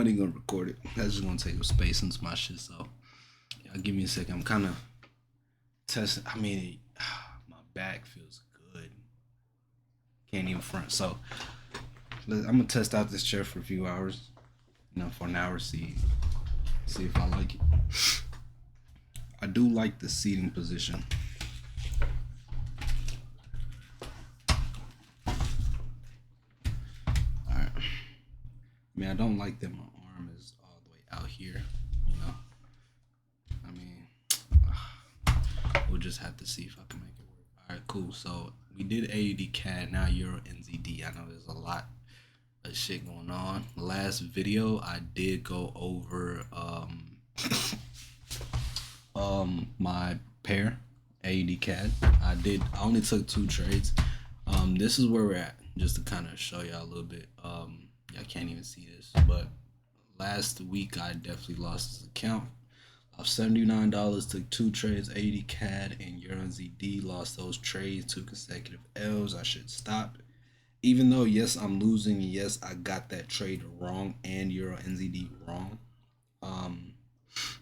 even gonna record it. That's just gonna take up space into my shit. So, y'all give me a second. I'm kind of testing. I mean, my back feels good. Can't even front. So, I'm gonna test out this chair for a few hours. You know, for an hour, see if I like it. I do like the seating position. Alright. I mean, I don't like that my arm is all the way out here, you know. I mean, we'll just have to see if I can make it work. Alright, cool. So we did AUD CAD, now Euro NZD. I know there's a lot of shit going on. Last video I did go over my pair AUD CAD. I only took 2 trades. This is where we're at, just to kind of show y'all a little bit. Y'all can't even see this, but last week I definitely lost this account of $79. Took 2 trades, AUD CAD and Euro NZD. Lost those trades, 2 consecutive L's. I should stop. Even though, yes, I'm losing, yes, I got that trade wrong and Euro NZD wrong. I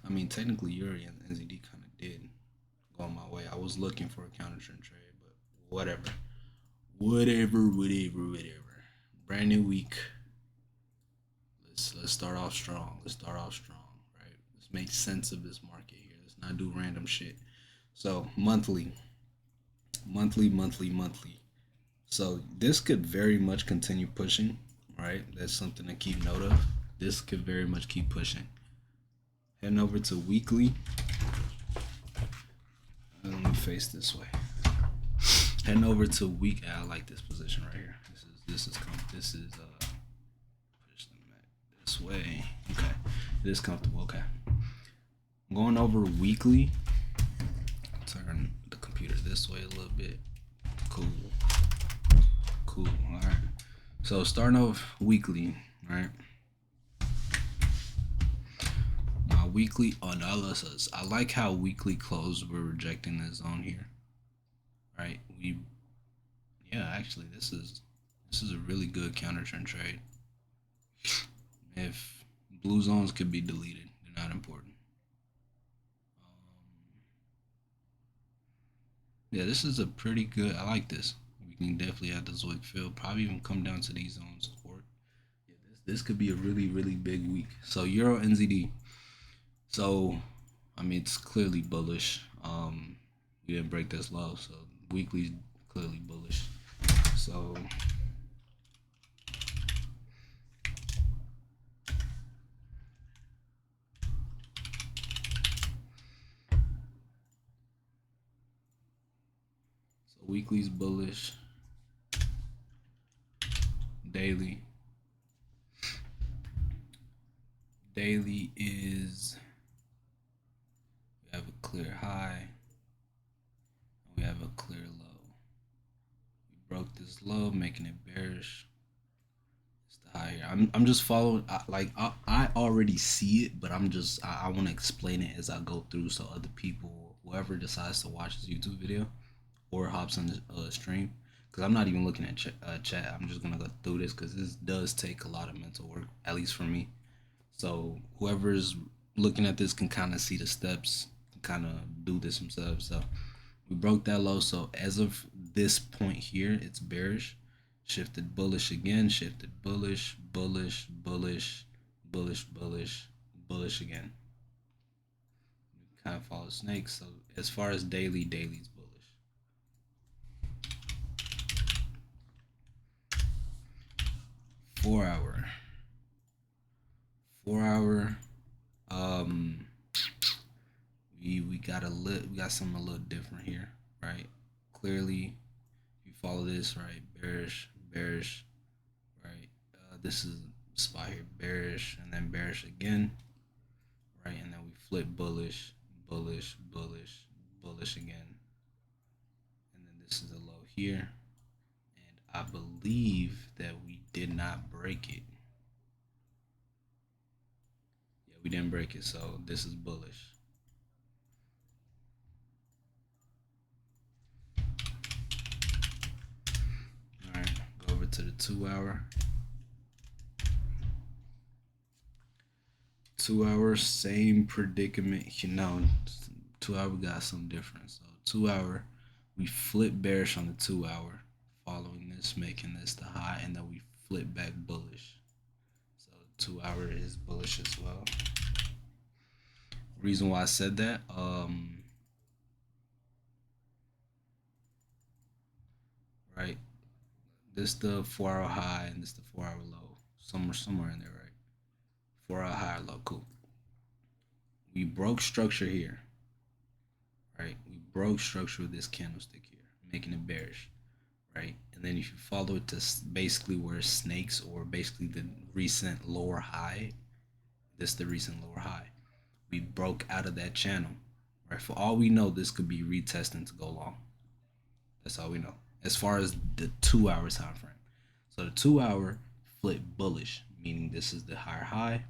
mean, technically, Euro NZD kind of did go my way. I was looking for a counter trend trade, but whatever. Whatever. Brand new week. Let's start off strong. Right? Let's make sense of this market here. Let's not do random shit. So, monthly. So this could very much continue pushing, right? That's something to keep note of. This could very much keep pushing. Heading over to weekly. Let me face this way. Heading over to week. I like this position right here. This is push them this way. Okay, it is comfortable. Okay, I'm going over weekly. Turn the computer this way a little bit. Cool. All right. So starting off weekly, right? My weekly analysis. I like how weekly close we're rejecting this zone here, right? Actually, this is a really good counter trend trade. If blue zones could be deleted, they're not important. Yeah, this is a pretty good. I like this. We can definitely add the Zoic fill. Probably even come down to these zones. Or yeah, this could be a really big week. So Euro NZD. So I mean, it's clearly bullish. We didn't break this low, so weekly's clearly bullish. So weekly's bullish. Daily is, we have a clear high, we have a clear low. We broke this low, making it bearish. It's the higher. I'm just following. I already see it, but I want to explain it as I go through, so other people, whoever decides to watch this YouTube video or hops on the stream, because I'm not even looking at chat. I'm just gonna go through this because this does take a lot of mental work, at least for me. So whoever's looking at this can kind of see the steps, kind of do this themselves. So we broke that low. So as of this point here, it's bearish. Shifted bullish again. Shifted bullish again. Kind of follow snakes. So as far as daily's bullish. 4 hour. We got something a little different here, right? Clearly, if you follow this, right, bearish, right? This is a spot here, bearish, and then bearish again, right? And then we flip bullish again, and then this is a low here, and I believe that we did not break it. We didn't break it, so this is bullish. All right, go over to the 2 hour. 2 hour, same predicament. 2 hour got some difference. So 2 hour, we flip bearish on the 2 hour, following this, making this the high, and then we flip back bullish. So 2 hour is bullish as well. Reason why I said that, right? This the 4 hour high and this the 4 hour low. Somewhere in there, right? 4 hour high or low, cool. We broke structure here, right? We broke structure with this candlestick here, making it bearish, right? And then if you follow it to basically where snakes, or basically the recent lower high, this the recent lower high. We broke out of that channel, right? For all we know, this could be retesting to go long. That's all we know as far as the 2 hour time frame. So the 2 hour flip bullish, meaning this is the higher high,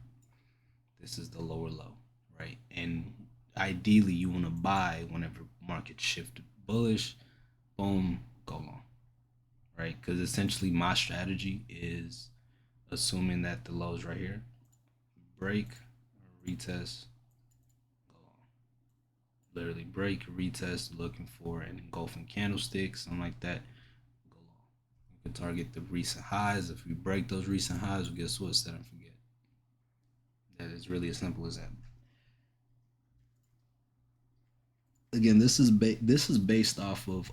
this is the lower low, right? And ideally, you want to buy whenever market shift bullish, boom, go long, right? Because essentially, my strategy is assuming that the lows right here break, retest, go long. Literally break, retest, looking for an engulfing candlestick, something like that, go long. We can target the recent highs. If we break those recent highs, we guess what? Set and forget. That is really as simple as that. Again, this is based off of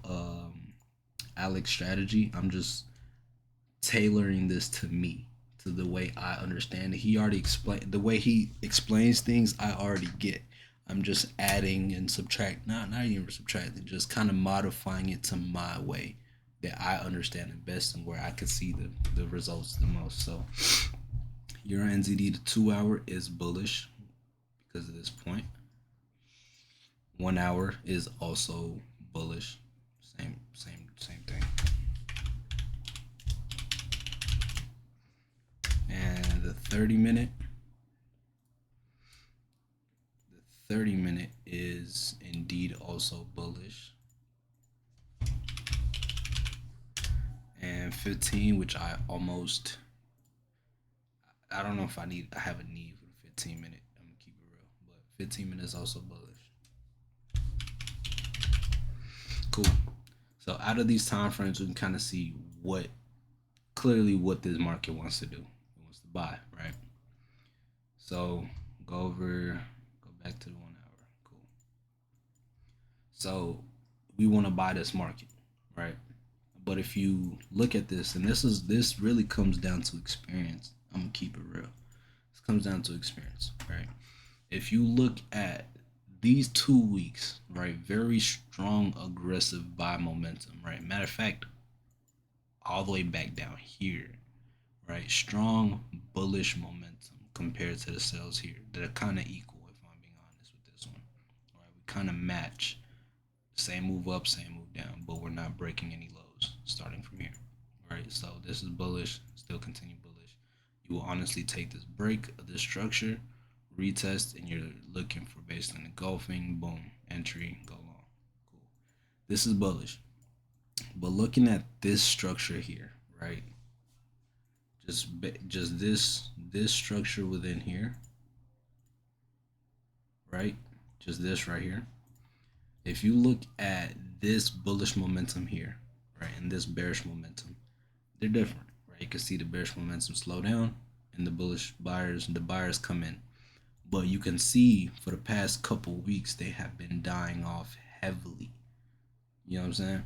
Alex strategy. I'm just tailoring this to me, to the way I understand it. He already explained the way he explains things. I already get. I'm just adding and subtract, not even subtracting, just kind of modifying it to my way that I understand it best and where I could see the results the most. So your NZD, the 2 hour is bullish because of this point. 1 hour is also bullish. Same thing. And the 30 minute. The 30 minute is indeed also bullish. And 15, which I don't know if I have a need for the 15 minute. I'm gonna keep it real. But 15 minutes also bullish. Cool. So out of these time frames, we can kind of see what this market wants to do. It wants to buy, right? So go back to the 1 hour. Cool. So we want to buy this market, right? But if you look at this, and this really comes down to experience. I'm gonna keep it real. This comes down to experience, right? If you look at these 2 weeks, right, very strong aggressive buy momentum, right? Matter of fact, all the way back down here, right? Strong bullish momentum compared to the sales here that are kind of equal, if I'm being honest with this one. Right? We kind of match. Same move up, same move down, but we're not breaking any lows starting from here. Right? So this is bullish, still continue bullish. You will honestly take this break of this structure, retest, and you're looking for basically engulfing, boom, entry, go long. Cool. This is bullish. But looking at this structure here, right? Just this structure within here, right? Just this right here. If you look at this bullish momentum here, right, and this bearish momentum, they're different, right? You can see the bearish momentum slow down and the buyers come in. But you can see for the past couple weeks, they have been dying off heavily. You know what I'm saying?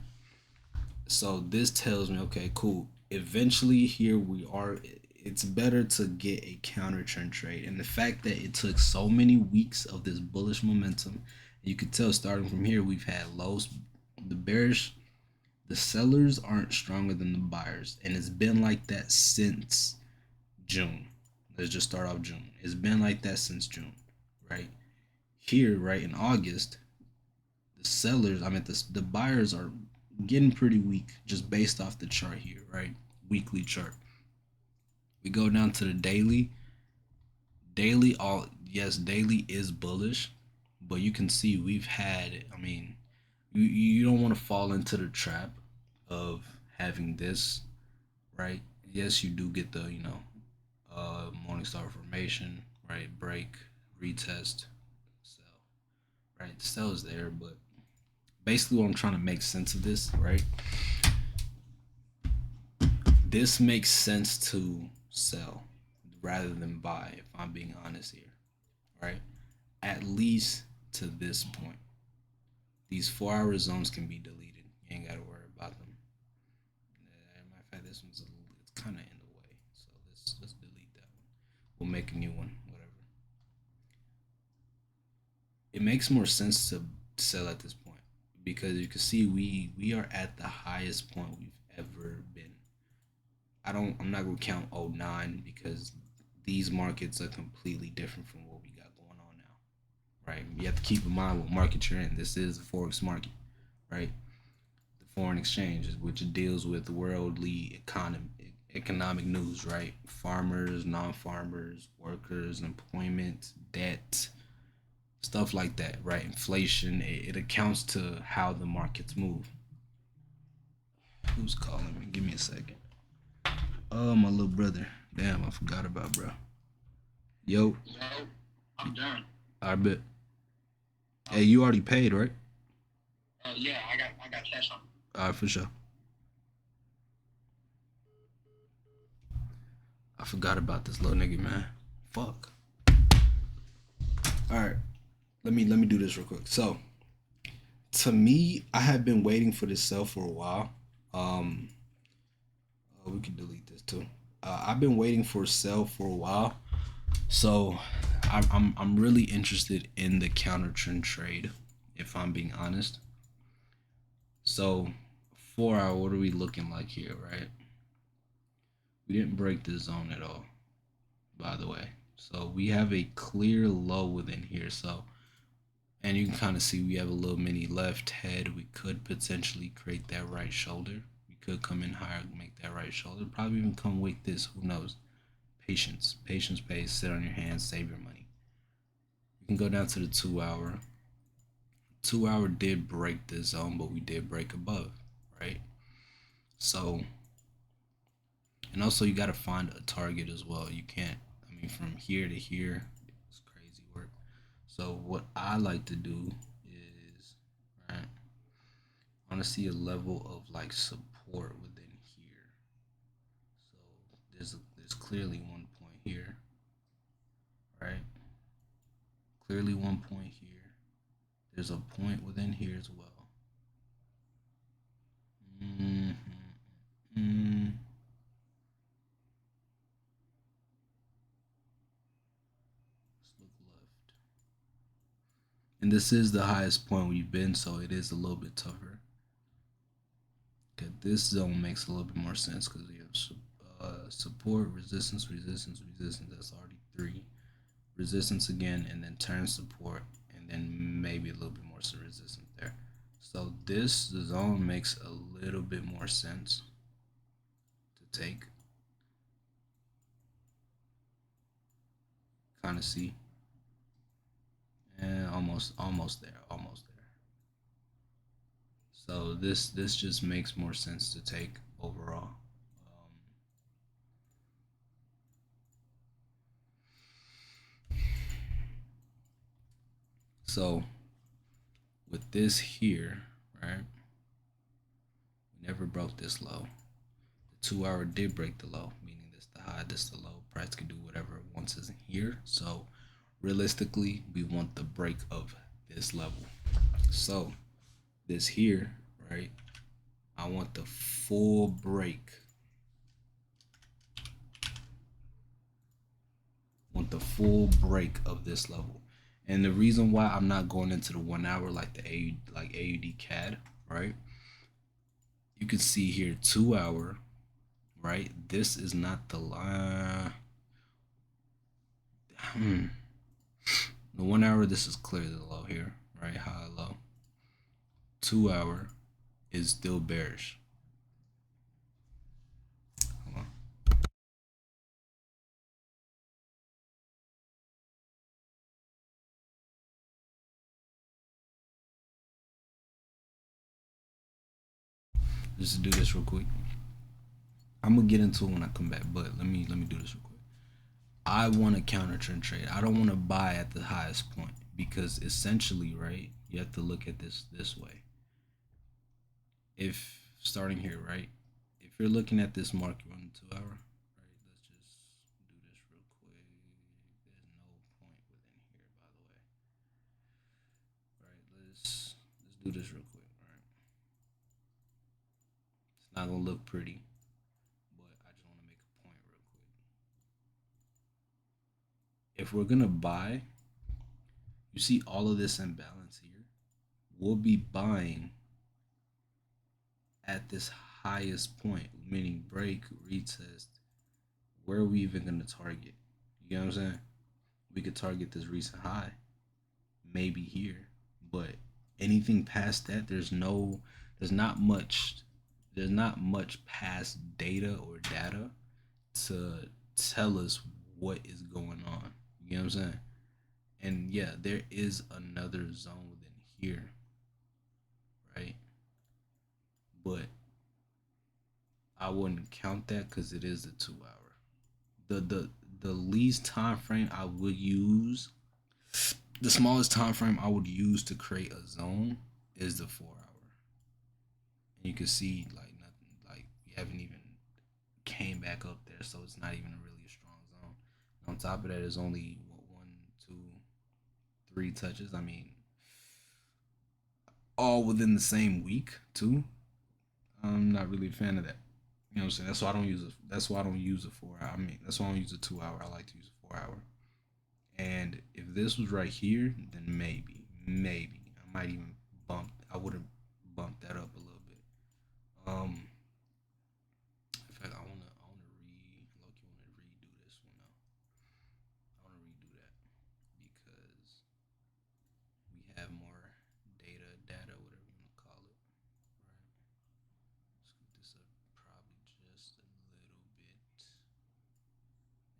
So this tells me, okay, cool. Eventually here we are. It's better to get a counter trend trade. And the fact that it took so many weeks of this bullish momentum, you could tell starting from here, we've had lows. The sellers aren't stronger than the buyers. And it's been like that since June. Let's just start off June. It's been like that since June, right? Here, right, in August, the buyers are getting pretty weak just based off the chart here, right? Weekly chart. We go down to the daily. Daily is bullish, but you can see we've had, you don't want to fall into the trap of having this, right? Yes, you do get the, Morningstar formation, right? Break, retest, sell, right? The sell is there, but basically what I'm trying to make sense of this, right? This makes sense to sell rather than buy, if I'm being honest here, right? At least to this point. These 4 hour zones can be deleted. You ain't gotta worry about them. Matter of fact, this one's it's kind of in the way, so let's delete that one. We'll make a new one, whatever. It makes more sense to sell at this point because you can see we are at the highest point we've ever been. I'm not gonna count '09 because these markets are completely different from what we got going on now, right? You have to keep in mind what market you're in. This is a forex market, right? The foreign exchange, which deals with worldly economic news, right? Farmers, non-farmers, workers, employment, debt, stuff like that, right? Inflation. It accounts to how the markets move. Who's calling me? Give me a second. Oh, my little brother. Damn, I forgot about bro. Yo. I'm done. I bet. Hey, you already paid, right? Yeah, I got cash on. All right, for sure. I forgot about this little nigga, man. Fuck. All right, let me do this real quick. So, to me, I have been waiting for this sell for a while. Um, we can delete this too. I've been waiting for a sell for a while, so I'm really interested in the counter trend trade, if I'm being honest. So, 4 hour, what are we looking like here, right? We didn't break this zone at all, by the way. So we have a clear low within here. So, and you can kind of see we have a little mini left head. We could potentially create that right shoulder. We could come in higher, make that right shoulder. Probably even come with this. Who knows? Patience. Patience pays. Sit on your hands. Save your money. We can go down to the 2 hour. 2 hour did break this zone, but we did break above, right? So, and also you got to find a target as well. You can't, I mean, from here to here, it's crazy work. So what I like to do is, right, I want to see a level of like support within here. So there's clearly one point here, right? Clearly one point here. There's a point within here as well. Mm-hmm. Mm-hmm. Let's look left. And this is the highest point we've been, so it is a little bit tougher. Okay, this zone makes a little bit more sense because we have support, resistance, resistance, resistance. That's already three. Resistance again, and then turn support, and then maybe a little bit more resistance there. So this zone makes a little bit more sense to take. Kind of see, and almost there, almost there. So this just makes more sense to take overall. So with this here, right? We never broke this low. The 2 hour did break the low, meaning this the high, this the low. Price can do whatever it wants is here. So realistically, we want the break of this level. So this here, right? I want the full break. Want the full break of this level. And the reason why I'm not going into the 1 hour like the AUD CAD, right? You can see here 2 hour, right? This is not the line. The 1 hour, this is clearly the low here, right? High, low. 2 hour is still bearish. Hold on. Just to do this real quick. I'm gonna get into it when I come back, but let me do this real quick. I want to counter trend trade. I don't want to buy at the highest point because essentially, right? You have to look at this way. If starting here, right? If you're looking at this market on the 2 hour, right? Let's just do this real quick. There's no point within here, by the way. Right? Let's do this real quick. Right? It's not gonna look pretty, but I just want to make a point real quick. If we're gonna buy, you see all of this imbalance here. We'll be buying at this highest point, meaning break, retest. Where are we even gonna target? You get what I'm saying? We could target this recent high, maybe here, but anything past that, there's not much, there's not much past data or data to tell us what is going on. You know what I'm saying? And yeah, there is another zone within here, right? But I wouldn't count that because it is a 2 hour. The least time frame I would use, the smallest time frame I would use to create a zone is the 4 hour. And you can see like nothing, like we haven't even came back up there, so it's not even a really strong zone. And on top of that, there's only what, one, two, three touches. I mean, all within the same week too. I'm not really a fan of that. You know what I'm saying? That's why I don't use it. That's why I don't use a 4 hour. I mean, that's why I don't use a 2 hour. I like to use a 4 hour. And if this was right here, then maybe I might even bump. I would have bumped that up a little bit. In fact, I wanna redo this one now. I wanna redo that because we have more data, whatever you wanna call it, right? Scoot this up probably just a little bit,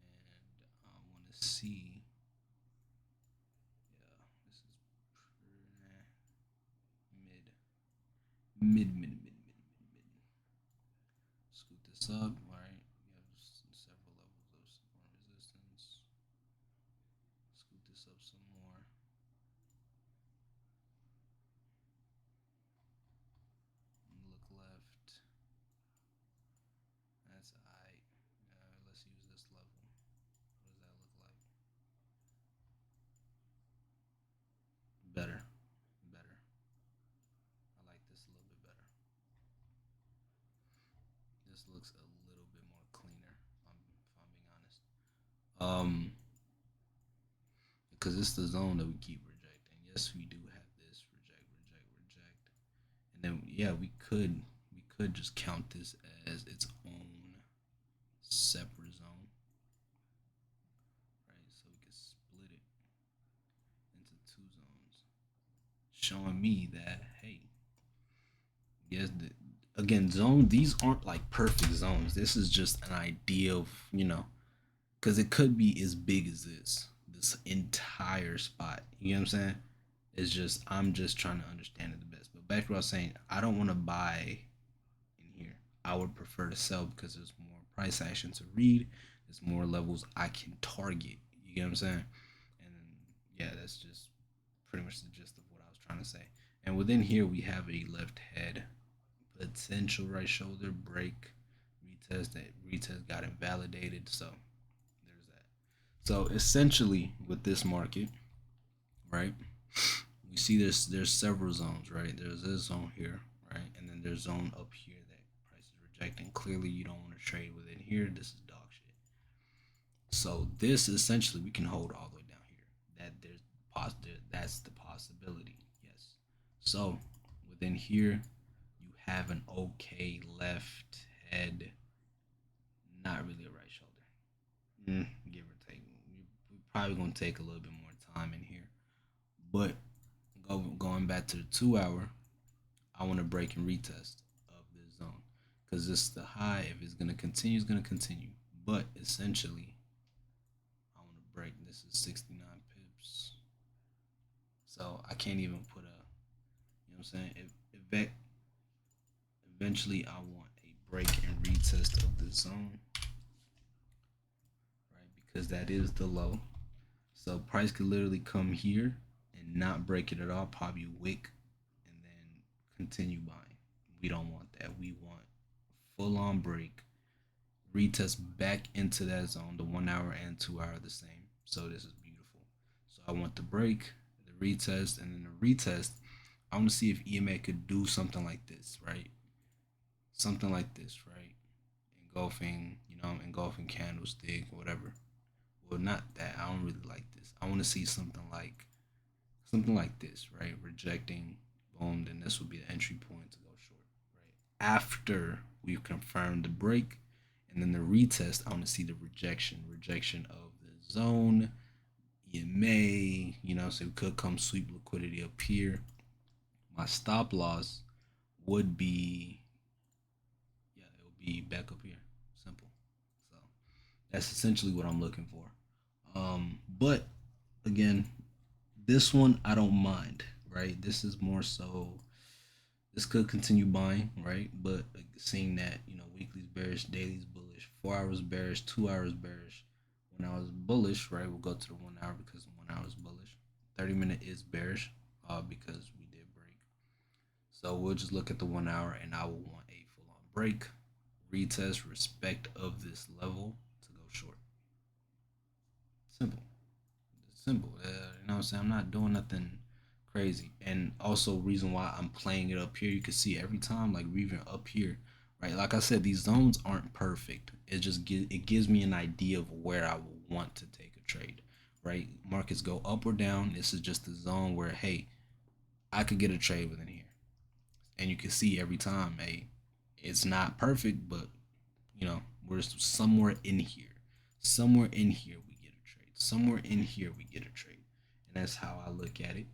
and I wanna see. Yeah, this is mid, mid. Scoot this up, right? You have several levels of support and resistance. Scoot this up some more. Look left. That's alright. Let's use this level. What does that look like? Better. Better. I like this a little bit better. This looks a little bit more cleaner, if I'm being honest. Because it's the zone that we keep rejecting. Yes, we do have this reject, and then yeah, we could just count this as its own separate zone, right? So we could split it into two zones, showing me that hey, yes, again, zone these aren't like perfect zones. This is just an idea of because it could be as big as this entire spot. You know what I'm saying? It's just I'm just trying to understand it the best. But back to what I was saying, I don't want to buy in here. I would prefer to sell because there's more price action to read. There's more levels I can target. You get what I'm saying? And yeah, that's just pretty much the gist of what I was trying to say. And within here we have a left head, potential right shoulder break, retest. That retest got invalidated. So there's that. So essentially with this market, right? We see there's several zones, right? There's this zone here, right? And then there's zone up here that price is rejecting. Clearly you don't want to trade within here. This is dog shit. So this essentially we can hold all the way down here. That's the possibility. Yes. So within here you have an okay left head, not really a right shoulder. Give or take. We're probably gonna take a little bit more time in here. But going back to the 2 hour, I want to break and retest of this zone because it's the high. If it's gonna continue, it's gonna continue. But essentially, I want to break. This is 69 pips, so I can't even put a. You know what I'm saying? If eventually I want a break and retest of the zone, right? because that is the low. So price could literally come here and not break it at all, pop you wick, and then continue buying. We don't want that. We want full on break, retest back into that zone. The 1 hour and 2 hour the same. So this is beautiful. So I want the break, the retest, and then the retest. I want to see if EMA could do something like this, right? Something like this, right? Engulfing candlestick, whatever. Well, not that. I don't really like this. I want to see something like this, right? Rejecting, boom. Then this would be the entry point to go short, right? After we've confirmed the break, and then the retest, I want to see the rejection of the zone, EMA. So we could come sweep liquidity up here. My stop loss would be, yeah, it would be back up here. Simple. So that's essentially what I'm looking for. But again, this one I don't mind, right? This is more so. This could continue buying, right? But seeing that weekly's bearish, daily's bullish, 4 hours bearish, 2 hours bearish, 1 hour's bullish, right? We'll go to the 1 hour because the 1 hour is bullish. 30 minute is bearish, because we did break. So we'll just look at the 1 hour, and I will want a full on break, retest, respect of this level to go short. Simple. Simple. What I'm saying? I'm not doing nothing crazy. And also, reason why I'm playing it up here, you can see every time, like we're even up here, right? Like I said, these zones aren't perfect. It gives me an idea of where I will want to take a trade, right? Markets go up or down. This is just a zone where, hey, I could get a trade within here, and you can see every time, hey, it's not perfect, but we're somewhere in here. Somewhere in here we get a trade. Somewhere in here we get a trade. And that's how I look at it.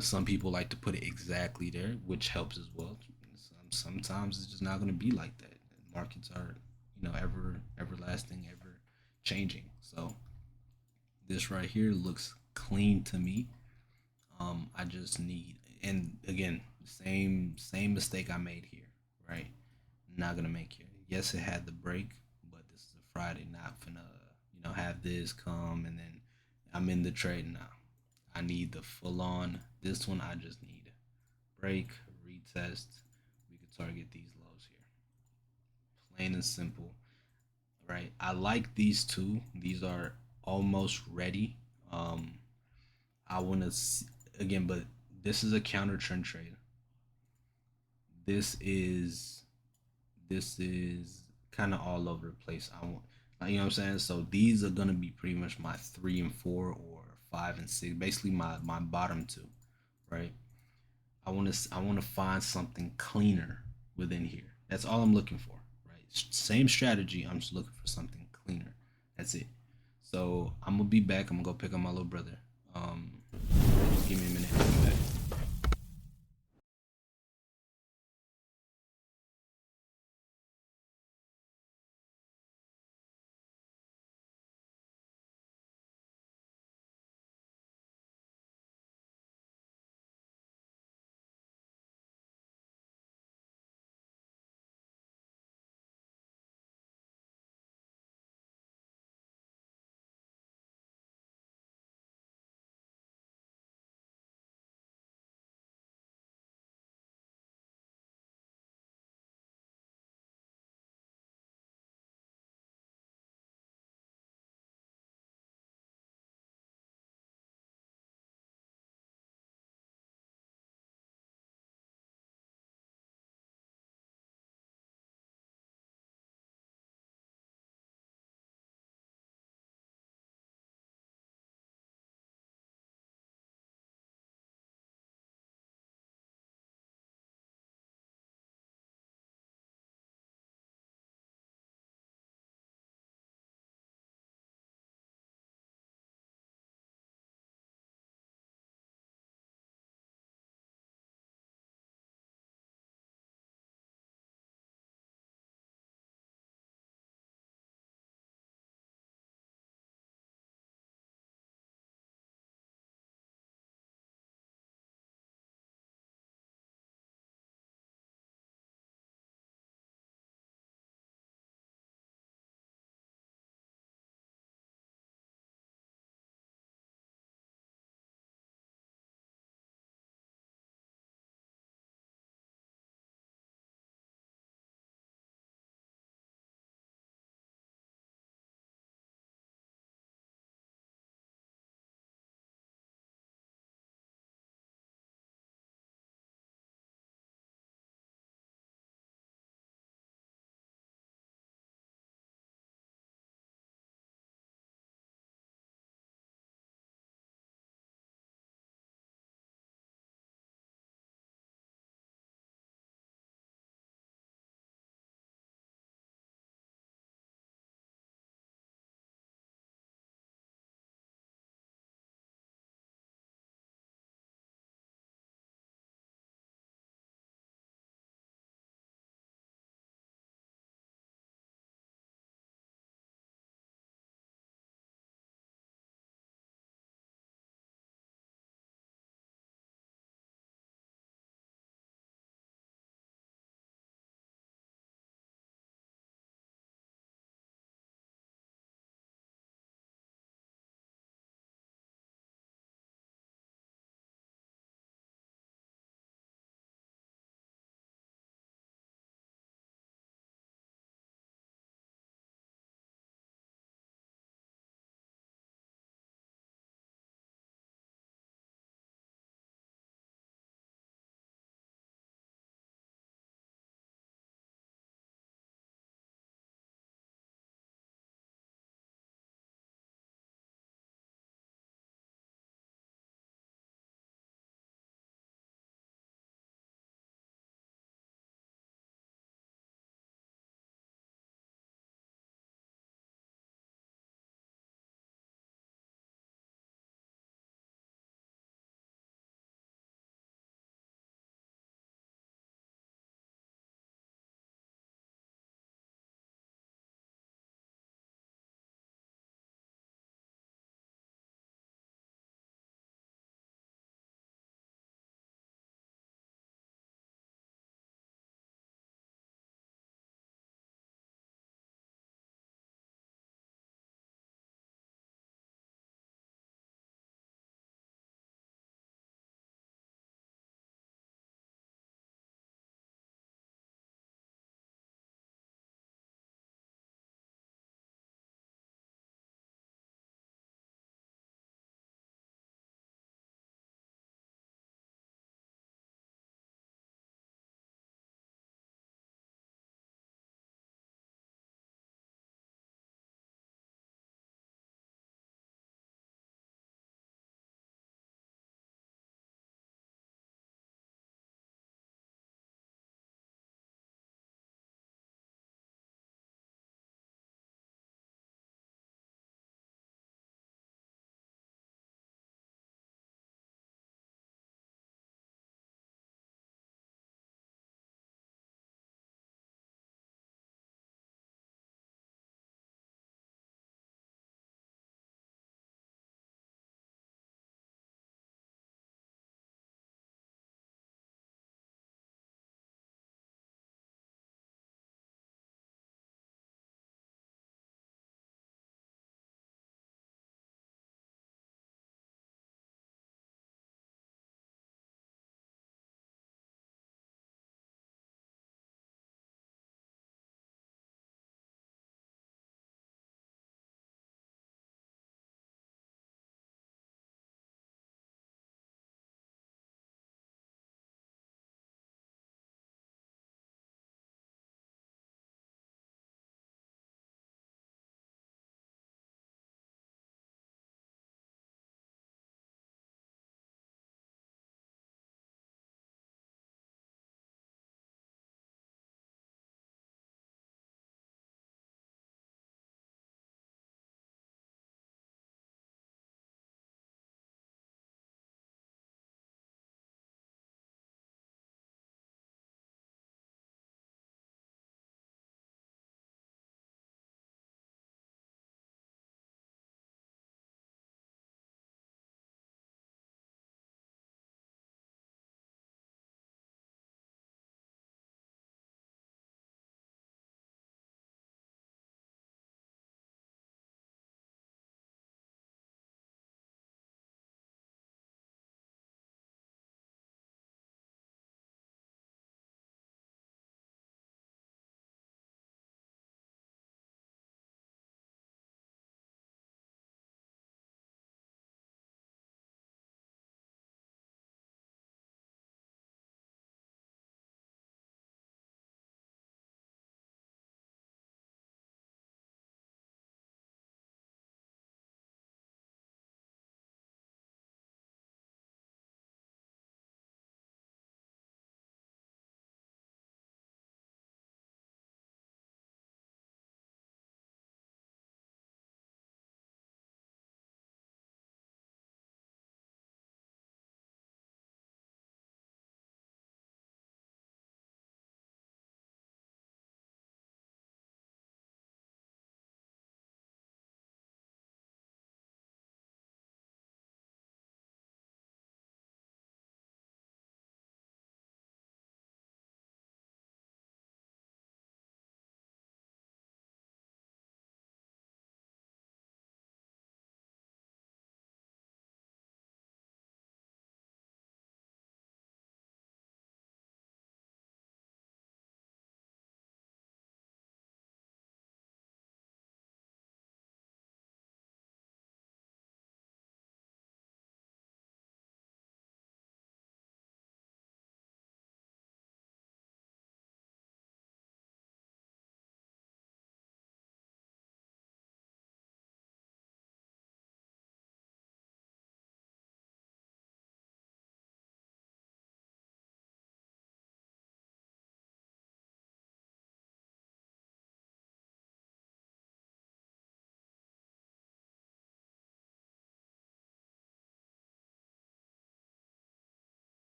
Some people like to put it exactly there, which helps as well. Sometimes it's just not going to be like that. Markets are, everlasting, ever changing. So this right here looks clean to me. I just need, and again, same mistake I made here, right? Not gonna make here. Yes, it had the break, but this is a Friday, not finna, have this come and then I'm in the trade now. I need the full on. This one I just need break, retest. We could target these lows here. Plain and simple, right? I like these two. These are almost ready. I want to again, but this is a counter trend trade. This is kind of all over the place. I want, what I'm saying. So these are gonna be pretty much my 3 and 4 or 5 and 6, basically my bottom two, right? I want to find something cleaner within here. That's all I'm looking for, right? Same strategy. I'm just looking for something cleaner. That's it. So I'm gonna be back. I'm gonna go pick up my little brother. Just give me a minute. I'll be back.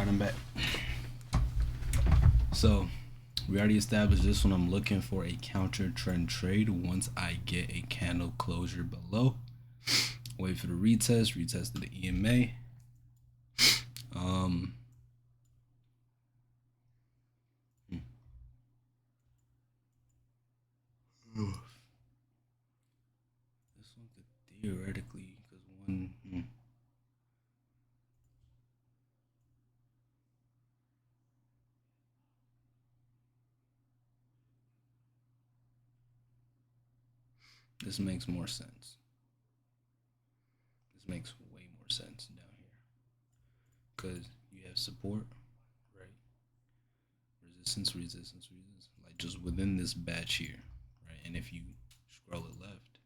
Alright, I'm back. So we already established this one. I'm looking for a counter trend trade once I get a candle closure below. Wait for the retest, retest to the EMA. Um, this one could theoretically, because one. This makes more sense. This makes way more sense down here. Because you have support, right? Resistance, resistance, resistance. Like just within this batch here, right? And if you scroll it left,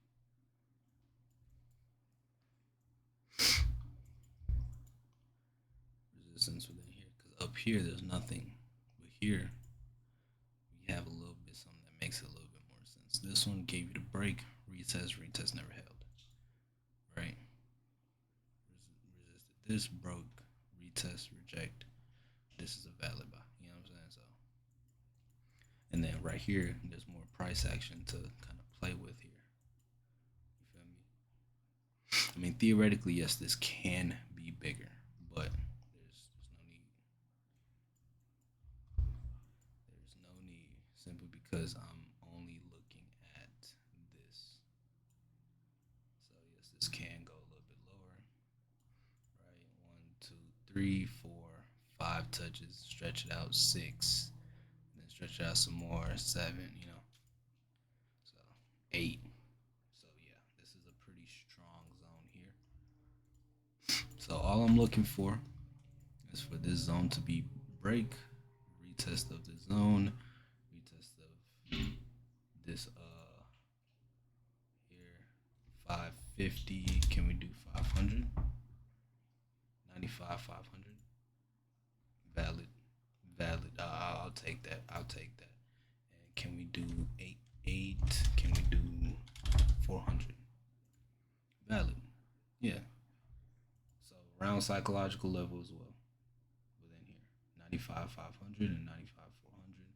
resistance within here. Because up here, there's nothing. But here, we have a little bit something that makes it a little bit more sense. This one gave you the break, retest, retest never held, right? Resisted this, broke, retest, reject. This is a valid buy. You know what I'm saying? So, and then right here, there's more price action to kind of play with here. You feel me? I mean, theoretically, yes, this can be bigger, but there's no need. There's no need simply because I'm only looking at this. So yes, this can go a little bit lower, right? One, two, three, four, five touches. Stretch it out, six, and then stretch it out some more, seven. You know, so eight. So yeah, this is a pretty strong zone here. So all I'm looking for is for this zone to be break, retest of the zone, retest of this here 550. Can we do 500? 95, 500. Valid, valid. I'll take that. I'll take that. And can we do 8? Can we do 400? Valid. Yeah. So around psychological level as well within here. 95, 500 and 95, 400.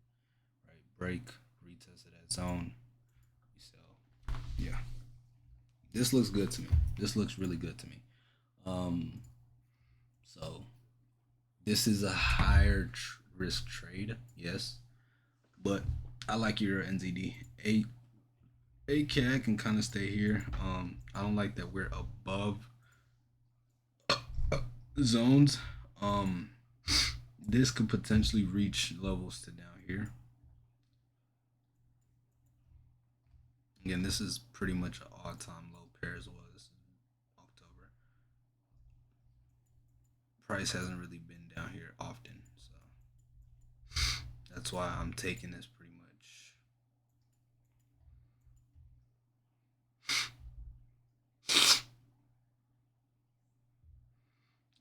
Right. Break, retest of that zone. We sell. Yeah. This looks good to me. This looks really good to me. So this is a higher risk trade, yes, but I like your NZD. 8K I can kind of stay here. I don't like that we're above zones. Um, this could potentially reach levels to down here. Again, this is pretty much an all-time low pair as well. This is October. Price hasn't really been down here often, so that's why I'm taking this pretty much.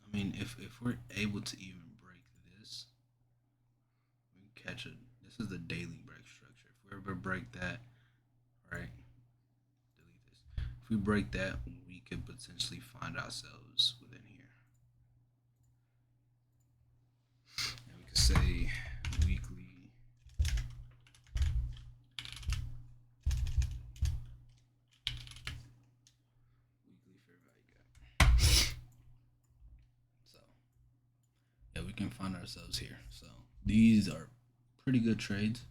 I mean, if we're able to even break this, we can catch it. This is the daily break structure. If we ever break that, right? Delete this. If we break that, we could potentially find ourselves within here. And we could say weekly. Weekly fair value gap. So yeah, we can find ourselves here. So these are pretty good trades.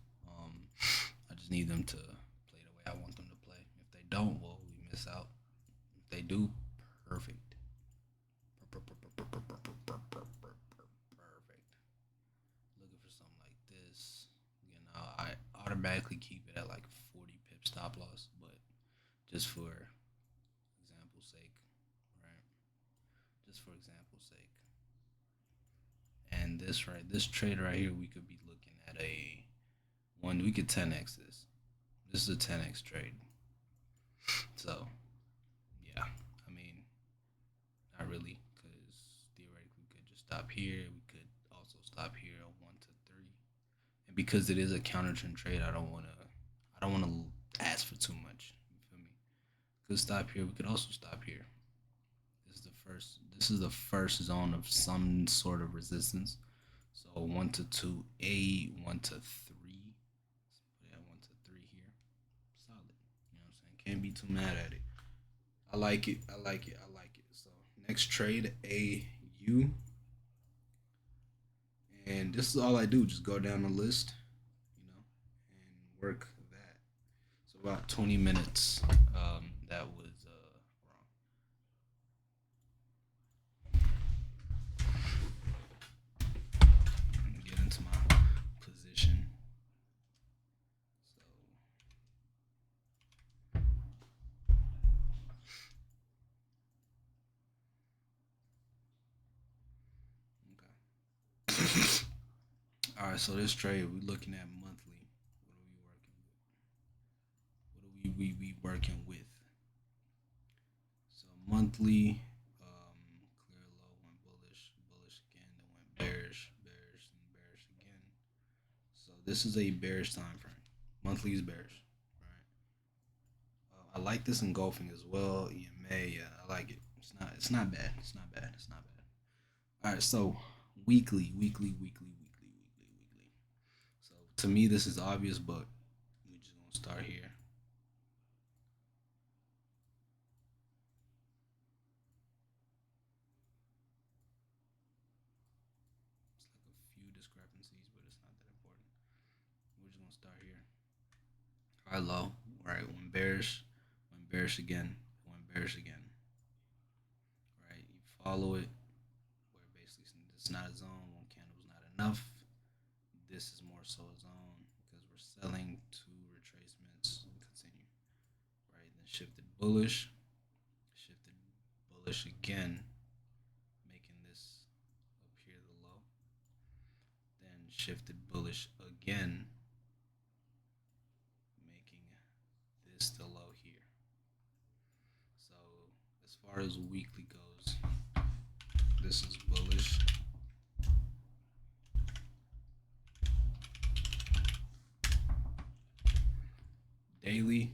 I just need them to play the way I want them to play. If they don't, well, we miss out. If they do, perfect. Perfect. Looking for something like this. You know, I automatically keep it at like 40 pip stop loss, but just for example's sake, right? Just for example's sake. And this right, this trade right here, we could be looking at a one. We could 10x this. This is a 10x trade. So yeah, I mean, not really, because theoretically we could just stop here. We could also stop here at 1 to 3, and because it is a counter trend trade, I don't wanna ask for too much. You feel me? Could stop here. We could also stop here. This is the first. This is the first zone of some sort of resistance. So one to two, A, one to three. Yeah, one to three here. Solid. You know what I'm saying? Can't be too mad at it. I like it. I like it. I like it. So next trade, A U. And this is all I do. Just go down the list, you know, and work that. So about 20 minutes. That was wrong. Get into my position. So okay. All right. So this trade we're looking at monthly. What are we working with? So monthly, clear low, went bullish, bullish again, then went bearish, bearish, and bearish again. So this is a bearish time frame. Monthly is bearish, right? I like this engulfing as well. EMA, yeah, I like it. It's not bad. It's not bad. It's not bad. All right, so weekly. So to me, this is obvious, but we just gonna start here. It's like a few discrepancies, but it's not that important. We're just gonna start here. High low, right? When bearish again, when bearish again, right? You follow it, where basically it's not a zone. One candle's not enough. This is more so a zone because we're selling two retracements and continue, right? Then shifted bullish again, making this up here the low. Then shifted bullish again, making this the low here. So as far as weekly goes, this is bullish. Daily,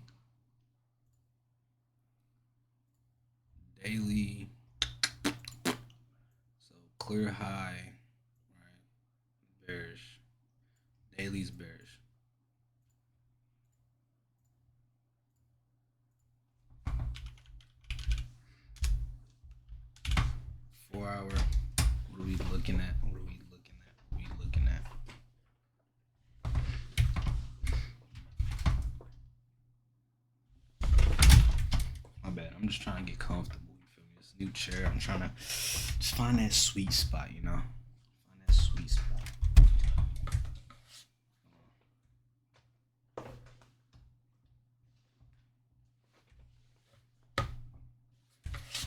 daily. So clear high, right? Bearish. Daily's bearish. 4 hour. What are we looking at? What are we looking at? What are we looking at? My bad. I'm just trying to get comfortable. You feel me? This new chair. I'm trying to just find that sweet spot, you know? Find that sweet spot.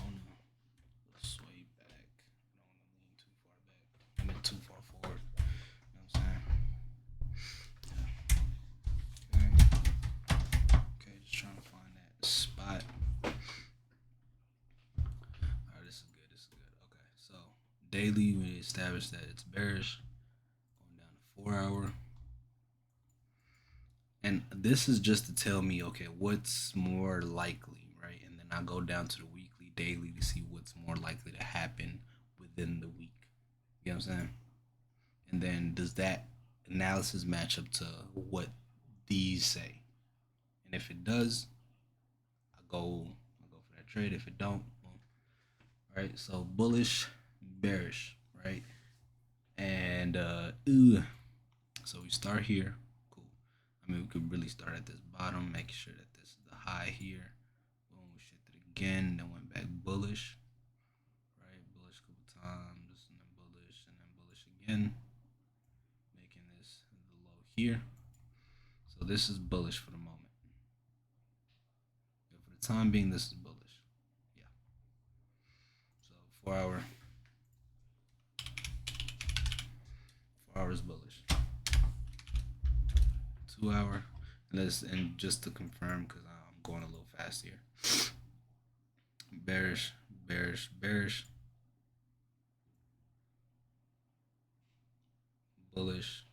Oh no. Sway back. I don't want to lean too far back. I mean, too far forward. You know what I'm saying? Yeah. Okay, just trying to find that spot. Alright, this is good. This is good. Okay, so daily we established that it's bearish. Going down to 4 hour. And this is just to tell me, okay, what's more likely, right? And then I go down to the weekly, daily to see what's more likely to happen within the week. You know what I'm saying? And then does that analysis match up to what these say? And if it does, I go for that trade. If it don't, well, right? So bullish, bearish, right? And so we start here. Cool. I mean, we could really start at this bottom, making sure that this is the high here. Boom, we shifted again, then went back bullish, right? Bullish a couple times, and then bullish again, making this the low here. So this is bullish for the moment. But for the time being, this is bullish. Yeah. So 4 hour, 4 hours bullish. 2 hour, and just to confirm, because I'm going a little fast here. Bearish, bearish, bearish. Bullish,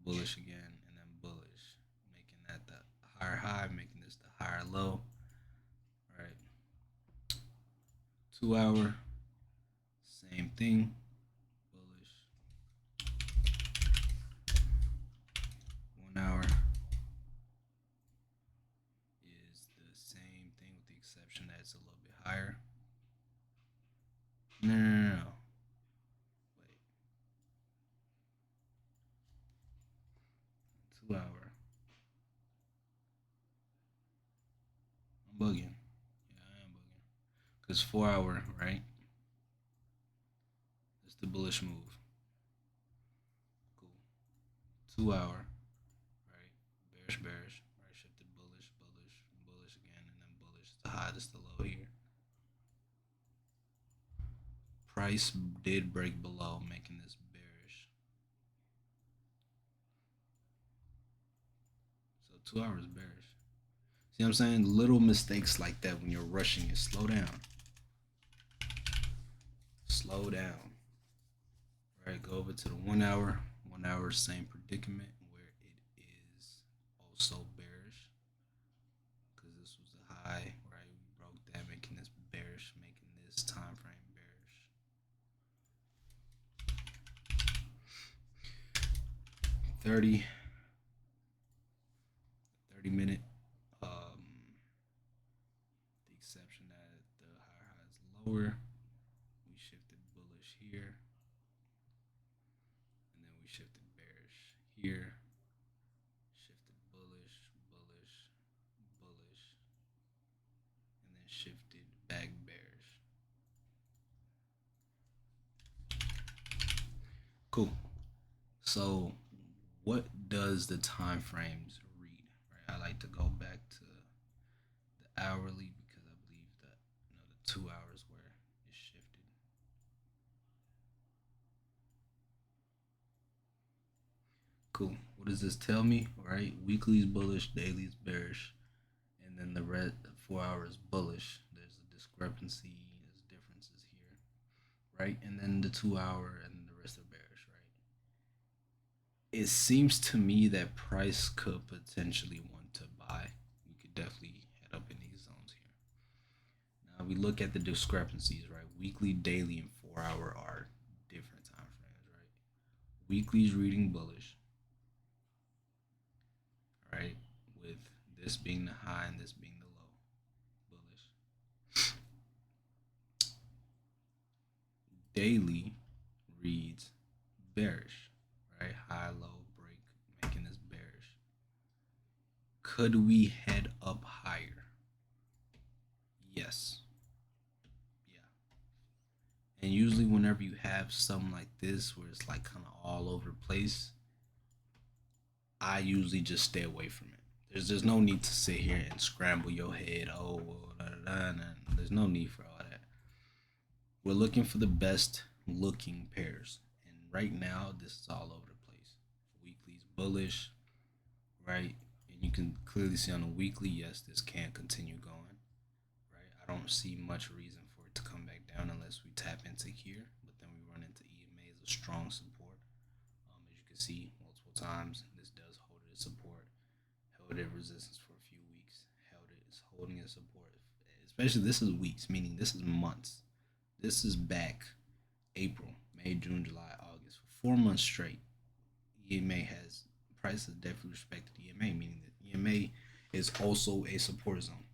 bullish again, and then bullish, making that the higher high, making this the higher low. All right. 2 hour, same thing, bullish. 1 hour is the same thing with the exception that it's a little bit higher. No, no, no, no. Wait. 2 hour. I'm bugging. Yeah, I am bugging. Because 4 hour, right? It's the bullish move. Cool. 2 hour, right? Bearish, bearish, right? Shifted bullish, bullish, bullish again, and then bullish. The high, this the low here. Price did break below, making this bearish. So 2 hours bearish. See what I'm saying? Little mistakes like that when you're rushing it. Slow down. Slow down. All right, go over to the 1 hour. 1 hour, same predicament where it is also bearish. Because this was a high, right? We broke that, making this bearish, making this time frame bearish. 30 minute. The exception that the higher high is lower. We shifted bullish here, and then we shifted bearish here. Shifted bullish, bullish, bullish, and then shifted back bearish. Cool. So what does the time frames read? Right? I like to go back to the hourly because I believe that the 2 hours where it shifted. Cool. What does this tell me? Right? Weekly is bullish, daily is bearish, and then the red 4 hours bullish. There's a discrepancy, there's differences here, right? And then the 2 hour and the rest are bearish, right? It seems to me that price could potentially want to buy. We could definitely head up in these zones here. Now we look at the discrepancies, right? Weekly, daily, and 4 hour are different time frames, right? Weekly is reading bullish, right? With this being the high and this being the low, bullish. Daily reads bearish, right? High, low, break, making this bearish. Could we head up higher? Yes. Yeah. And usually, whenever you have something like this where it's like kind of all over the place, I usually just stay away from it. There's no need to sit here and scramble your head. Oh, well, da, da, da, da. There's no need for all that. We're looking for the best looking pairs, and right now this is all over the place. Weekly's bullish, right? And you can clearly see on the weekly, yes, this can continue going, right? I don't see much reason for it to come back down unless we tap into here, but then we run into EMA as a strong support. As you can see multiple times, this does hold it as support, held it resistance for a few weeks, held it, it's holding its support. Especially this is weeks, meaning this is months. This is back April, May, June, July, August for 4 months straight. EMA has prices definitely respected EMA, meaning that EMA is also a support zone.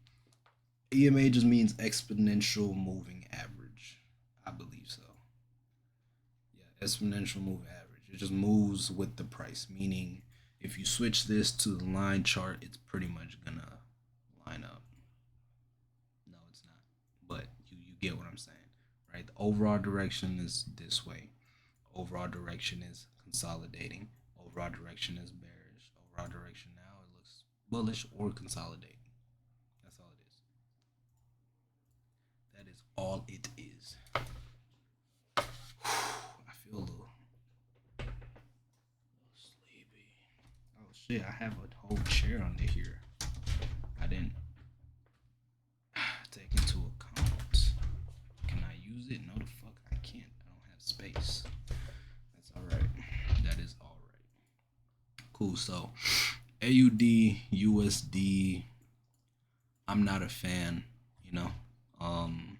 EMA just means exponential moving average. I believe so. Yeah, exponential move average. It just moves with the price, meaning if you switch this to the line chart, it's pretty much gonna line up. No, it's not. But you get what I'm saying, right? The overall direction is this way. Overall direction is consolidating. Overall direction is bearish. Overall direction now it looks bullish or consolidating. That's all it is. That is all it is. I feel a little sleepy. Oh shit! I have a whole chair under here. I didn't take into account. Can I use it? No, the fuck I can't. I don't have space. That's all right. That is all right. Cool. So, AUD, USD. I'm not a fan. You know. Um.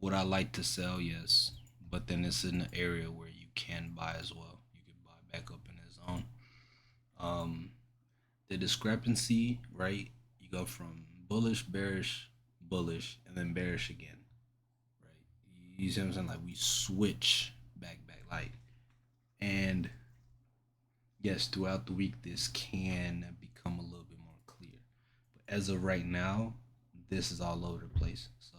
Would I like to sell? Yes, but then it's in an area where you can buy as well. You could buy back up in the zone. Um, the discrepancy, right? You go from bullish, bearish, bullish, and then bearish again, right? You see what I'm saying? Like we switch back, like, and yes, throughout the week this can become a little bit more clear. But as of right now, this is all over the place. So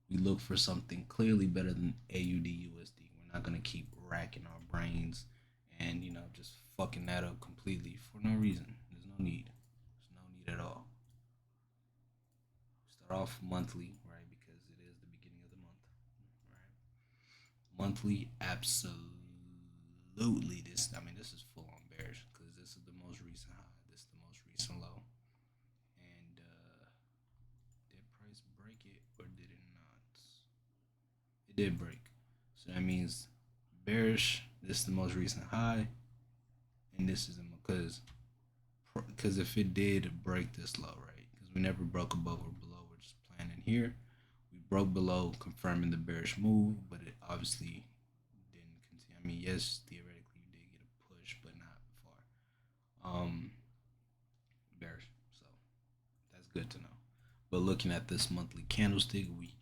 we look for something clearly better than AUD USD. We're not gonna keep racking our brains and just fucking that up completely for no reason. There's no need. There's no need at all. Start off monthly, right? Because it is the beginning of the month, right? Monthly, absolutely. This is full on bearish because this is the most recent high. This is the most recent low. And did price break it or did it not? It did break. So that means bearish. This is the most recent high, and this is because if it did break this low, right? Because we never broke above or below. We're just playing in here. We broke below, confirming the bearish move, but it obviously didn't continue. I mean, yes, theoretically you did get a push, but not far. Bearish. So that's good to know. But looking at this monthly candlestick, we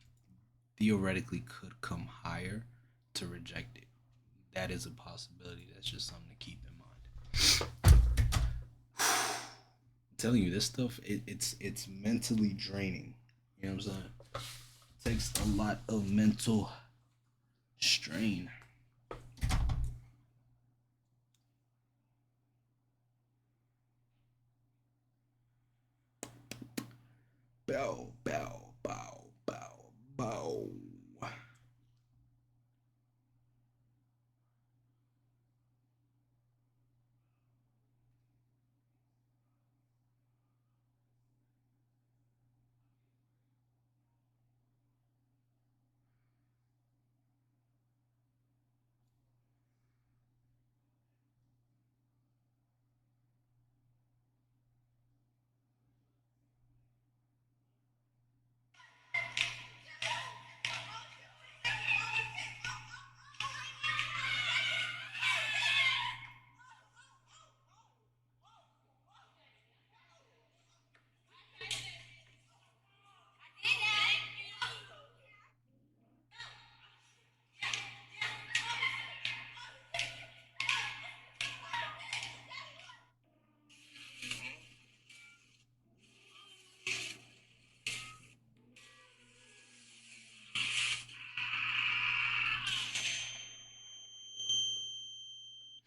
theoretically could come higher to reject it. That is a possibility. That's just something to keep in mind. I'm telling you, this stuff it's mentally draining. You know what I'm saying? It takes a lot of mental strain. Bow, bow, bow, bow, bow.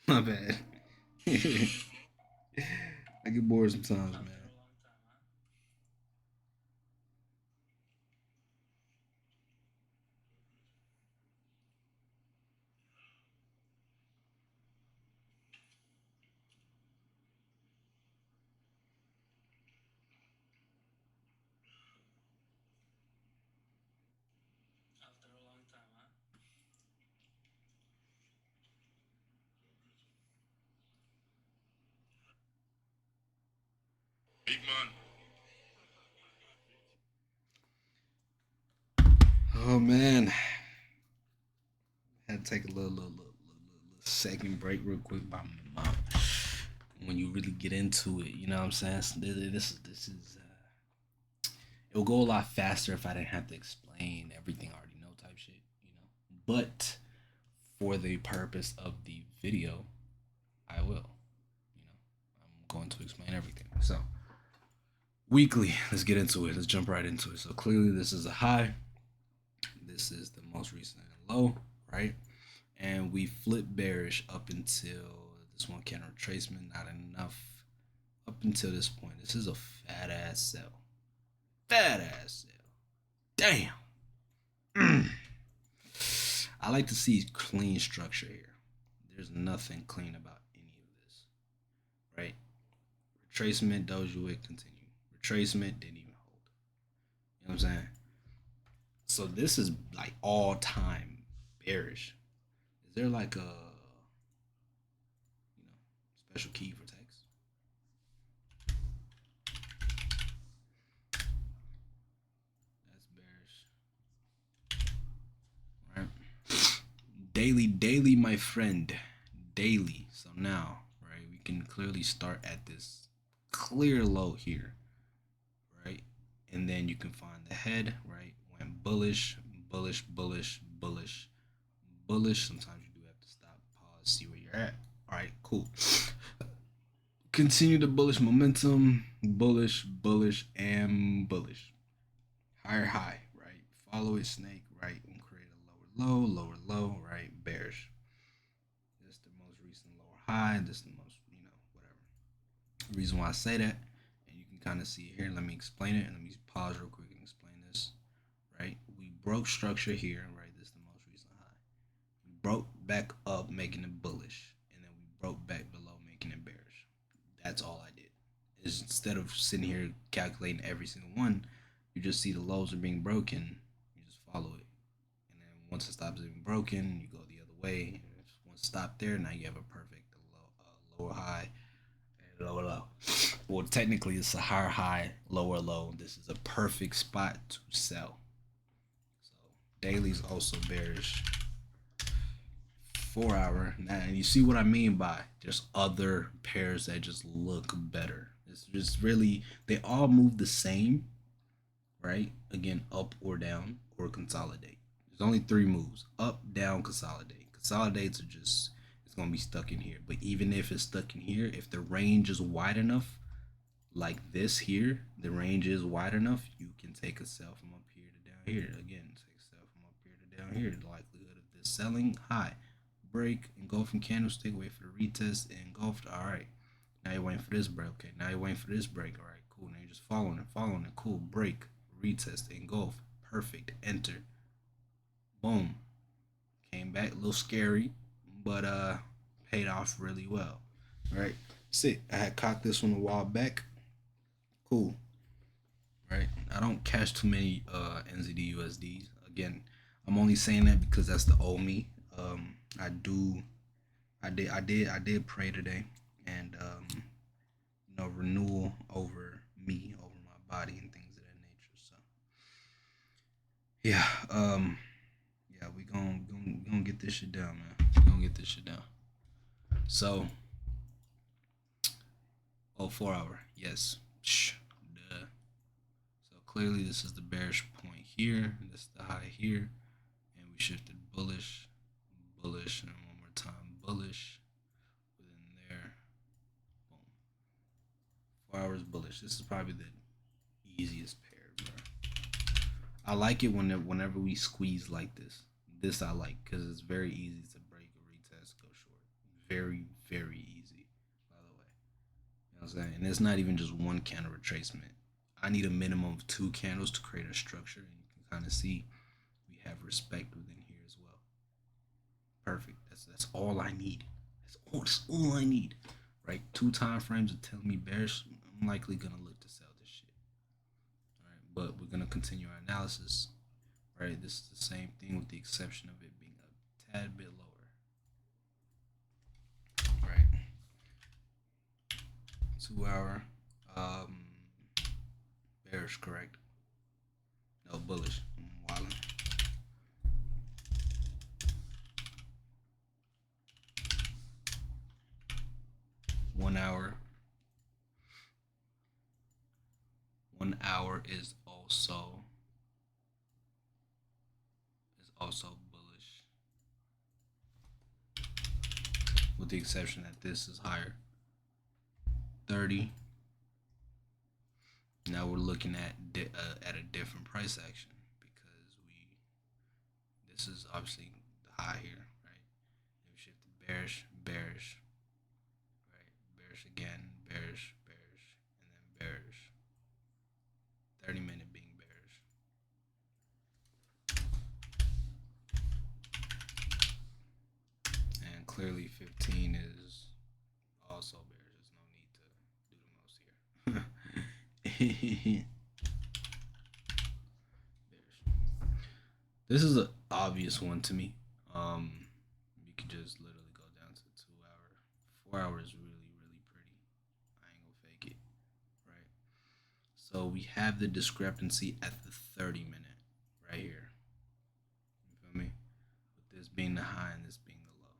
My bad. I get bored sometimes, man. Big man. Oh man, had to take a little second break real quick by my mom. When you really get into it, you know what I'm saying. This is it will go a lot faster if I didn't have to explain everything I already know type shit, you know. But for the purpose of the video, I will. You know, I'm going to explain everything. So weekly, let's get into it. Let's jump right into it. So clearly, this is a high. This is the most recent low, right? And we flip bearish up until this one candle retracement, not enough up until this point. This is a fat ass sell. Fat ass sell. Damn. I like to see clean structure here. There's nothing clean about any of this, right? Retracement, doji wick, continue. Retracement didn't even hold. You know what I'm saying? So this is like all time bearish. Is there like a special key for text? That's bearish. my friend, daily. So now, right, we can clearly start at this clear low here, right? And then you can find the head, right? Went bullish, bullish, bullish, bullish, bullish. Sometimes you do have to stop, pause, see where you're at. All right, cool. Continue the bullish momentum, bullish, bullish, and bullish. Higher high, right? Follow it, snake, right? And create a lower low, right? Bearish. This is the most recent lower high. This is the most, whatever. The reason why I say that, and you can kind of see it here. Let me explain it, and let me pause real quick and explain this. Right? We broke structure here, right? This is the most recent high. We broke back up, making it bullish, and then we broke back below, making it bearish. That's all I did. Is instead of sitting here calculating every single one, you just see the lows are being broken. You just follow it, and then once it stops being broken, you go the other way. Once stop there, now you have a perfect lower high and lower low. Well, technically, it's a higher high, lower low. This is a perfect spot to sell. So daily's also bearish. 4 hour. Now, and you see what I mean by there's other pairs that just look better. It's just really, they all move the same, right? Again, up or down or consolidate. There's only three moves: up, down, consolidate. Consolidates are just, it's gonna be stuck in here. But even if it's stuck in here, if the range is wide enough, like this here, the range is wide enough, you can take a sell from up here to down here. Again, take a sell from up here to down here. The likelihood of this selling high. Break, engulfing candlestick, wait for the retest, engulfed. All right. Now you're waiting for this break. Okay. Now you're waiting for this break. All right. Cool. Now you're just following it. Cool. Break, retest, engulf. Perfect. Enter. Boom. Came back a little scary, but paid off really well. All right. That's it. I had caught this one a while back. Cool. Right. I don't cash too many NZD USDs. Again, I'm only saying that because that's the old me. I do, I did pray today, and renewal over me, over my body, and things of that nature. So yeah, yeah, we gonna get this shit down, man. We gonna get this shit down. So, 4 hour, yes. Shh, duh. So clearly, this is the bearish point here. This is the high here, and we shifted bullish, bullish, and one more time bullish within there. Boom. 4 hours bullish. This is probably the easiest pair, bro. I like it whenever we squeeze like this. This I like because it's very easy to break a retest, go short. Very, very easy, by the way. You know what I'm saying? And it's not even just one candle retracement. I need a minimum of 2 candles to create a structure, and you can kind of see we have respect within here as well. Perfect. That's all I need. That's all I need. Right? 2 time frames are telling me bearish. I'm likely gonna look to sell this shit. All right, but we're gonna continue our analysis. Right? This is the same thing with the exception of it being a tad bit lower. Right? 2 hour. Bearish, correct? No, bullish. Wildin'. 1 hour. 1 hour is also bullish, with the exception that this is higher. 30. Now we're looking at a different price action because this is obviously the high here, right? And we shifted bearish, bearish, right? Bearish again, bearish, bearish, and then bearish. 30-minute being bearish. And clearly 15 is also bearish. There's no need to do the most here. This is an obvious one to me. You could just literally go down to 2 hour. 4 hours is really, really pretty. I ain't gonna fake it, right? So we have the discrepancy at the 30-minute right here. You feel me? With this being the high and this being the low,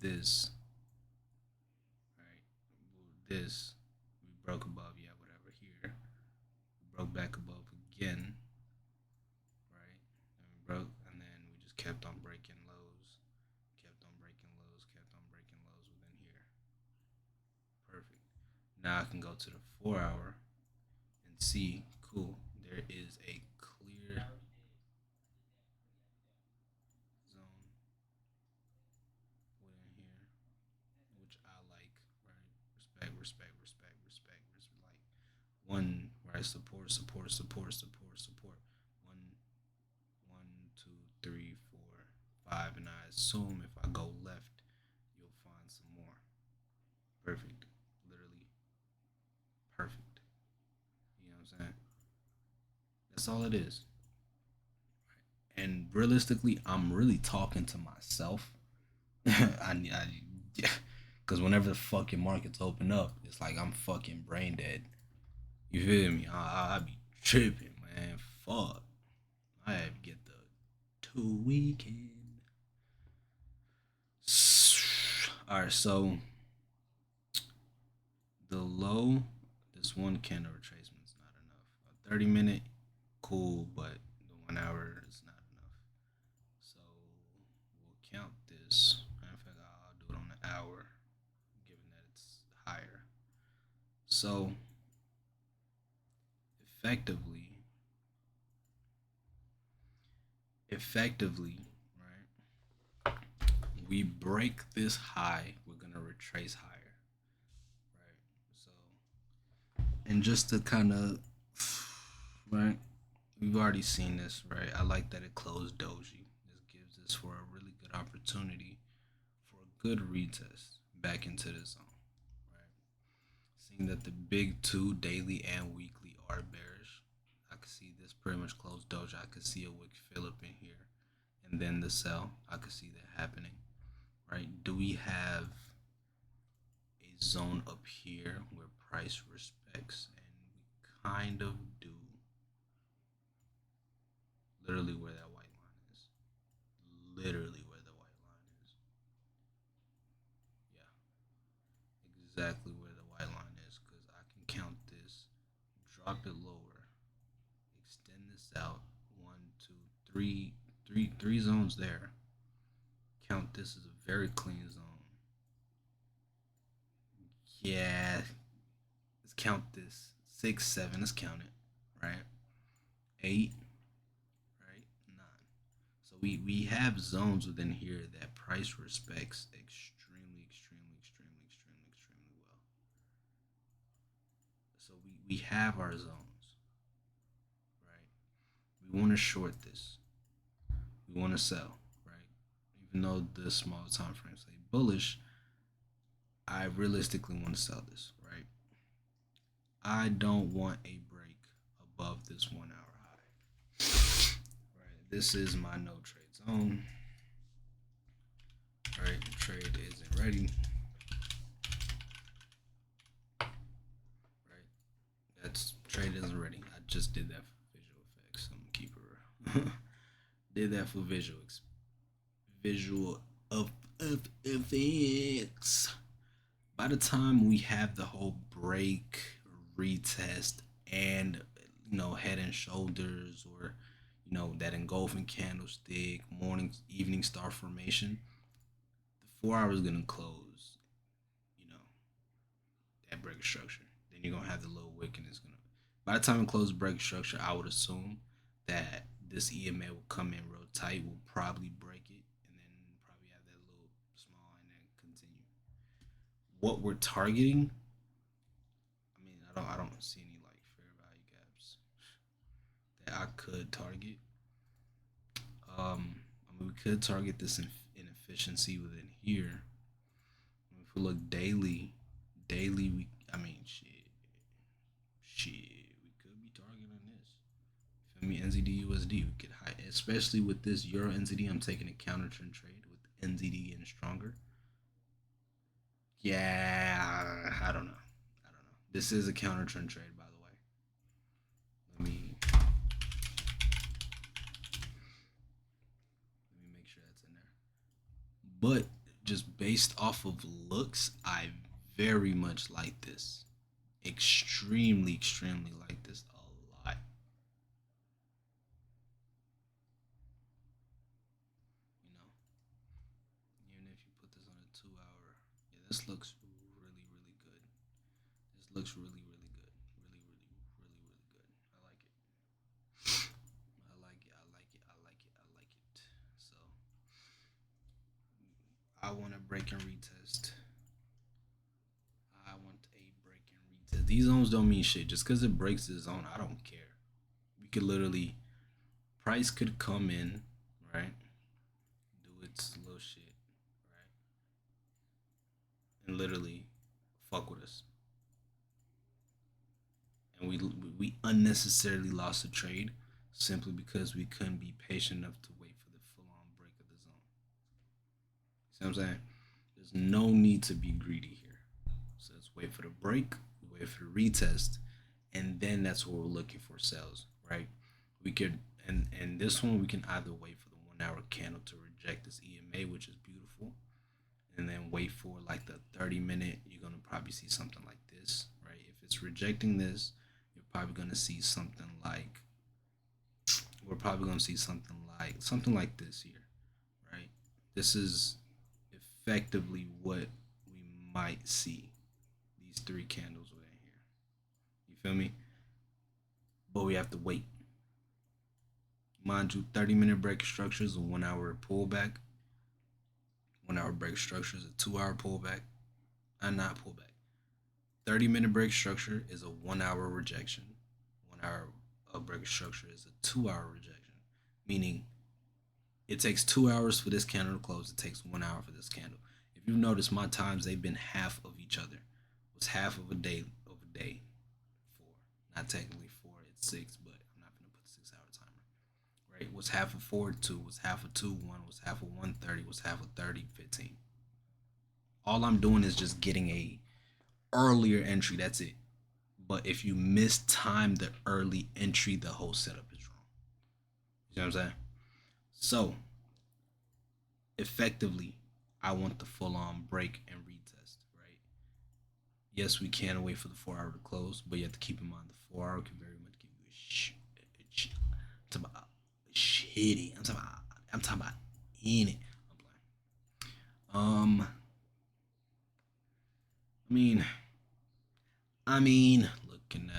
this, right? This we broke above, yeah, whatever. Here we broke back above again, right? And we broke, and then we just kept on breaking lows, kept on breaking lows, kept on breaking lows within here. Perfect. Now I can go to the 4 hour and see, cool, there is a clear zone within here, which I like, right? Respect, respect, respect, respect, respect. Like one, right? Support, support, support, support, support. One, one, two, three, 4, 5, and I assume if I go left, you'll find some more. Perfect, literally perfect. You know what I'm saying? That's all it is. And realistically, I'm really talking to myself. I yeah, because whenever the fucking markets open up, it's like I'm fucking brain dead. You feel me? I be tripping, man. Fuck. I have to get the 2 weekend. All right, so the low, this one candle retracement is not enough. A 30 minute, cool, but the 1 hour is not enough. So we'll count this. In fact, I'll do it on the hour, given that it's higher. So effectively, effectively, right? We break this high, we're gonna retrace higher, right? So, and just to kind of, right? We've already seen this, right? I like that it closed doji. This gives us for a really good opportunity for a good retest back into the zone, right? Seeing that the big two daily and weekly are bearish, I could see this pretty much closed doji. I could see a wick fill up in here, and then the sell. I could see that happening, right? Do we have a zone up here where price respects? And we kind of do. Literally where that white line is. Literally where the white line is. Yeah, exactly where the white line is. Because I can count this, drop it lower, extend this out. One, two, three zones there. Count this as a very clean zone. Yeah, let's count this. 6, 7. Let's count it. Right. 8. Right. 9. So we have zones within here that price respects extremely, extremely, extremely, extremely, extremely well. So we have our zones, right? We want to short this. We want to sell, right? Even though the small time frames say bullish, I realistically want to sell this, right? I don't want a break above this 1 hour high. Right. This is my no trade zone. Right. The trade isn't ready. Right. That's trade isn't ready. I just did that for visual effects. I'm gonna keep it real. Did that for visual of effects. By the time we have the whole break, retest, and head and shoulders, or that engulfing candlestick, morning, evening star formation, the 4 hour is gonna close. You know that break structure. Then you're gonna have the low wick, and it's gonna. By the time it closes break structure, I would assume that this EMA will come in real tight. Will probably break it, and then probably have that little small, and then continue. What we're targeting, I mean, I don't see any like fair value gaps that I could target. I mean, we could target this inefficiency within here. If we look daily, we, I mean, we could be targeting this. Feel me? NZD USD, we could high, especially with this Euro NZD. I'm taking a counter trend trade with NZD getting stronger. Yeah, I don't know. This is a counter trend trade, by the way. Let me make sure that's in there. But just based off of looks, I very much like this. Extremely like this a lot. You know, even if you put this on a 2 hour, yeah, this looks really good. This looks really good. Really good. I like it. I like it. I like it. I like it. I like it. So I want to break and retest. I want a break and retest. These zones don't mean shit. Just because it breaks the zone, I don't care. We could literally, price could come in, right? Do its little shit, right? And literally fuck with us. And we unnecessarily lost a trade simply because we couldn't be patient enough to wait for the full on break of the zone. See what I'm saying? There's no need to be greedy here. So let's wait for the break, wait for the retest, and then that's what we're looking for sales, right? We could and this one we can either wait for the 1 hour candle to reject this EMA, which is beautiful, and then wait for like the 30 minute. You're gonna probably see something like this, right? If it's rejecting this, you're probably gonna see something like we're probably gonna see something like this here, right? This is effectively what we might see. These three candles right here. You feel me? But we have to wait. Mind you, 30-minute break structure is a 1 hour pullback. 1 hour break structure is a 2 hour pullback. And not pullback. 30-minute break structure is a 1 hour rejection. 1 hour break structure is a 2 hour rejection. Meaning it takes 2 hours for this candle to close. It takes 1 hour for this candle. If you've noticed, my times they've been half of each other. It's half of a day 4. Not technically 4, it's 6, but I'm not gonna put a 6 hour timer. Right? What's half of 4, 2, what's half of 2, 1, what's half of 130, what's half of 30, 15. All I'm doing is just getting a earlier entry. That's it. But if you miss time the early entry, the whole setup is wrong. You know what I'm saying? So effectively, I want the full on break and retest, right? Yes, we can wait for the 4 hour to close, but you have to keep in mind the 4 hour can very much give you I'm talking about shitty. I'm talking about in it. I'm playing. I mean, looking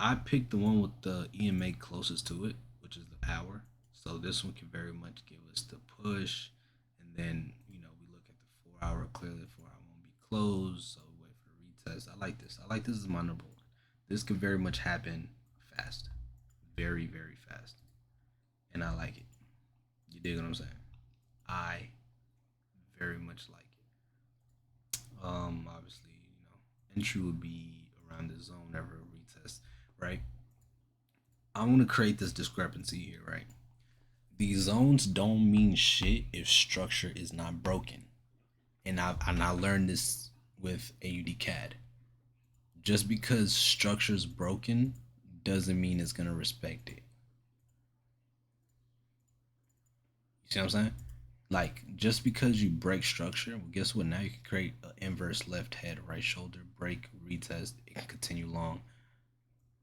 I picked the one with the EMA closest to it, which is the hour. So this one can very much give us the push, and then we look at the 4 hour. Clearly, the 4 hour won't be closed, so we wait for the retest. I like this. I like this as my number one. This could very much happen fast, very fast, and I like it. You dig what I'm saying? I very much like it. Obviously, entry would be around the zone, never a retest, right? I want to create this discrepancy here, right? These zones don't mean shit if structure is not broken, and I learned this with AUD CAD. Just because structure is broken doesn't mean it's gonna respect it. You see what I'm saying? Like just because you break structure, well, guess what? Now you can create an inverse left head, right shoulder, break, retest, it can continue long,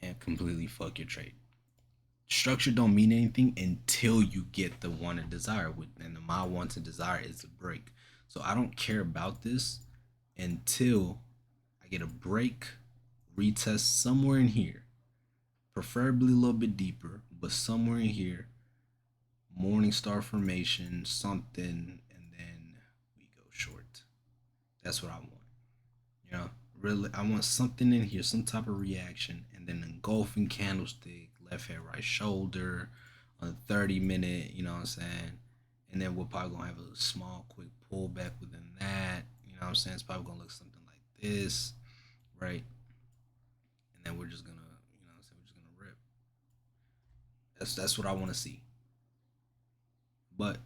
and completely fuck your trade. Structure don't mean anything until you get the wanted desire. And my wanted desire is a break. So I don't care about this until I get a break, retest somewhere in here, preferably a little bit deeper, but somewhere in here, morning star formation, something, and then we go short. That's what I want. You know, really, I want something in here, some type of reaction, and then engulfing candlestick, left head, right shoulder, on a 30 minute. You know what I'm saying? And then we're probably gonna have a small, quick pullback within that. You know what I'm saying? It's probably gonna look something like this, right? And then we're just gonna, what I'm saying, we're just gonna rip. That's what I want to see. But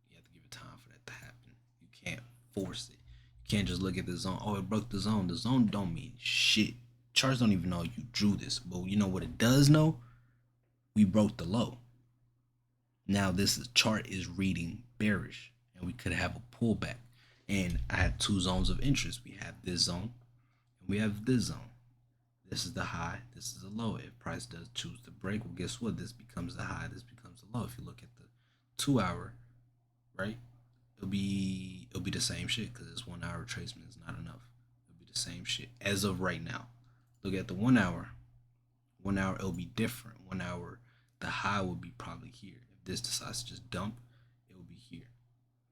you have to give it time for that to happen. You can't force it. You can't just look at the zone. Oh, it broke the zone. The zone don't mean shit. Charts don't even know you drew this. But you know what it does know? We broke the low. Now this chart is reading bearish. and we could have a pullback. And I had two zones of interest. We have this zone and we have this zone. This is the high, this is the low. If price does choose to break, well, guess what? This becomes the high, this becomes the low. If you look at the 2 hour, right? It'll be the same shit because this 1 hour retracement is not enough. It'll be the same shit as of right now. Look at the 1 hour. 1 hour it'll be different. 1 hour the high will be probably here. If this decides to just dump, it will be here.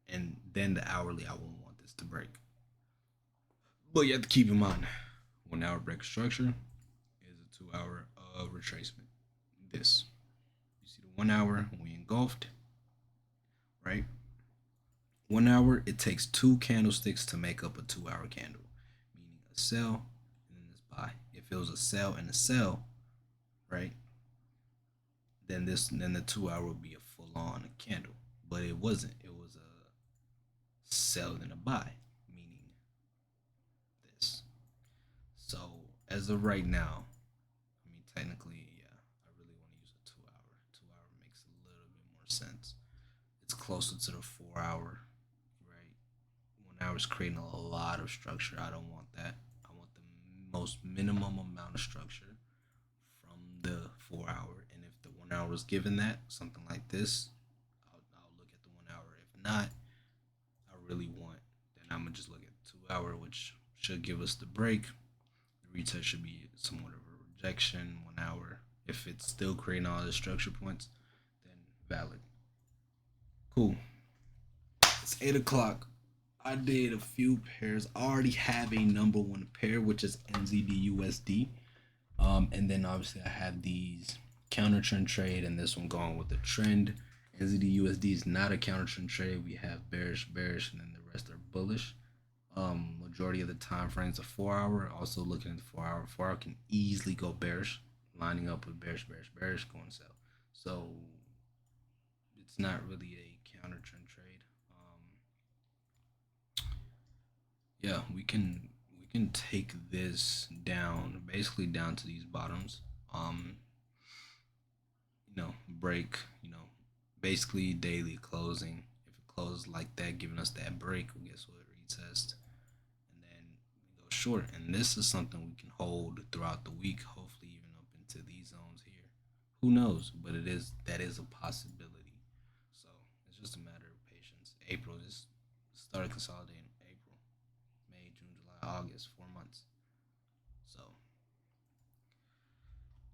And then the hourly, I won't want this to break. But you have to keep in mind, 1 hour break structure is a 2 hour retracement. This, you see the 1 hour when we engulfed, right? 1 hour, it takes two candlesticks to make up a 2 hour candle, meaning a sell and then this buy. If it was a sell and a sell, right? Then the 2 hour would be a full on candle. But it wasn't. It was a sell and a buy, meaning this. So as of right now, I mean technically, yeah, I really want to use a 2 hour. 2 hour makes a little bit more sense. It's closer to the 4 hour, right? 1 hour is creating a lot of structure. I don't want that. I want the most minimum amount of structure from the 4 hour. And if the 1 hour is given that, something like this, I'll look at the 1 hour. If not, I really want, then I'm going to just look at the 2 hour, which should give us the break. The retest should be somewhat of a rejection. 1 hour, if it's still creating all the structure points, then valid. Cool. It's 8 o'clock. I did a few pairs. I already have a number one pair, which is NZD USD. And then obviously I have these counter trend trade, and this one going with the trend. NZD USD is not a counter trend trade. We have bearish, bearish, and then the rest are bullish. Majority of the time frames are 4 hour. Also looking at the 4 hour. 4 hour can easily go bearish, lining up with bearish, bearish, bearish, going sell. So it's not really a counter trend trade. Yeah, we can take this down, basically down to these bottoms. Break, basically daily closing. If it closes like that, giving us that break, well, guess what? Retest, and then we go short. And this is something we can hold throughout the week, hopefully even up into these zones here. Who knows? But that is a possibility. So it's just a matter of patience. April just started consolidating. April, May, June, July, August, 4 months. So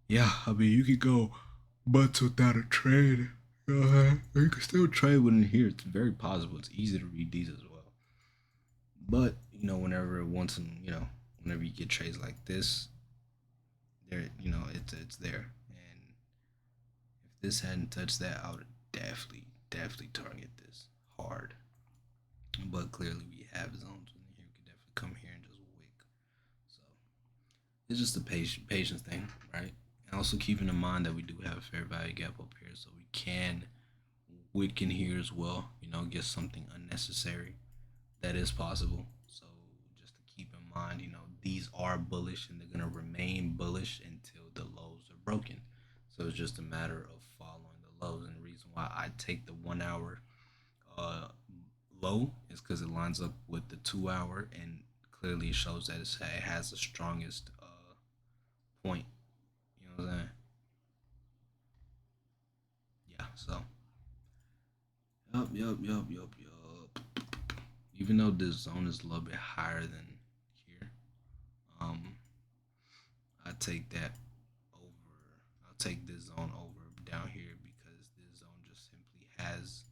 yeah, I mean you could go months without a trade. You can still trade within here. It's very possible. It's easy to read these as well. But whenever once and whenever you get trades like this, there, it's there. And if this hadn't touched that, I would definitely target this hard. But clearly we have zones in here. We could definitely come here and just wick. So it's just a patience thing, right? And also keeping in mind that we do have a fair value gap up here, so we can wick in here as well. Get something unnecessary. That is possible. So just to keep in mind, these are bullish and they're gonna remain bullish until the lows are broken. So it's just a matter of following the lows. And the reason why I take the 1 hour uh, low is because it lines up with the 2 hour, and clearly it shows that it has the strongest point. You know what I'm saying? Yeah. So yup. Even though this zone is a little bit higher than here, um, I take that over. I'll take this zone over down here because this zone just simply has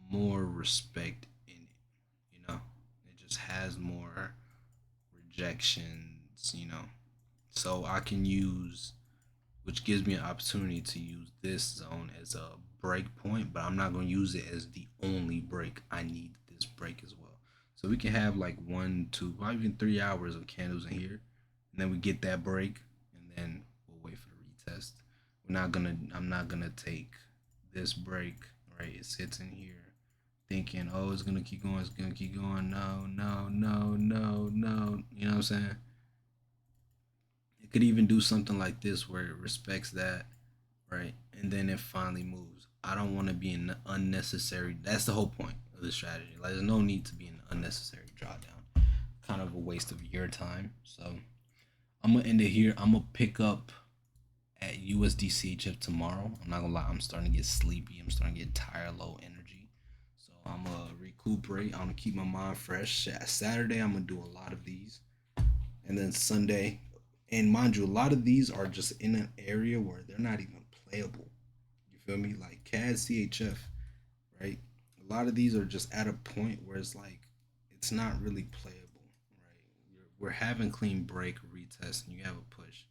more respect in it. It just has more rejections. So I can use, which gives me an opportunity to use this zone as a break point, but I'm not going to use it as the only break. I need this break as well. So we can have like 1, 2, even 3 hours of candles in here, and then we get that break, and then we'll wait for the retest. I'm not gonna take this break, right? It sits in here thinking, oh, it's gonna keep going, it's gonna keep going. No, no, no, no, no. You know what I'm saying? It could even do something like this where it respects that, right? And then it finally moves. I don't want to be an unnecessary. That's the whole point. the strategy. Like, there's no need to be an unnecessary drawdown. Kind of a waste of your time. So I'm gonna end it here. I'm gonna pick up at USDCHF tomorrow. I'm not gonna lie, I'm starting to get sleepy. I'm starting to get tired, low energy. So I'm gonna recuperate. I'm gonna keep my mind fresh. Saturday, I'm gonna do a lot of these, and then Sunday, and mind you, a lot of these are just in an area where they're not even playable. You feel me? Like CAD CHF, right? A lot of these are just at a point where it's like it's not really playable, right? We're having clean break retest, and you have a push,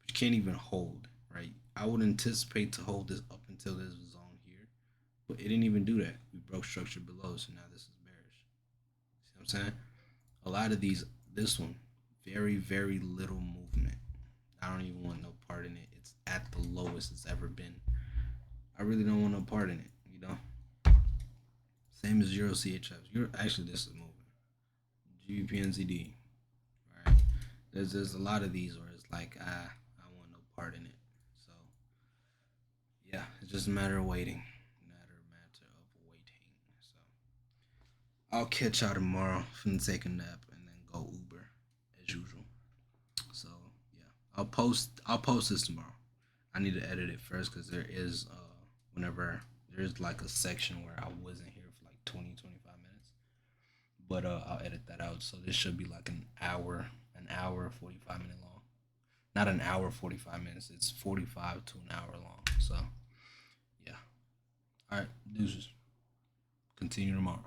but you can't even hold, right? I would anticipate to hold this up until this zone here, but it didn't even do that. We broke structure below, so now this is bearish. See what I'm saying? A lot of these, this one, very, very little movement. I don't even want no part in it. It's at the lowest it's ever been. I really don't want no part in it, you know? Same as Euro CHFs. You're actually, this is moving. GBP right? There's a lot of these where it's like, I want no part in it. So yeah, it's just a matter of waiting. Matter of waiting. So I'll catch y'all tomorrow. Finna take a nap and then go Uber as usual. So yeah, I'll post this tomorrow. I need to edit it first because there is whenever there's like a section where I wasn't here for like 20-25 minutes. But I'll edit that out. So this should be like an hour 45 minute long. Not an hour 45 minutes. It's 45 to an hour long. So yeah. All right, deuces. Continue tomorrow.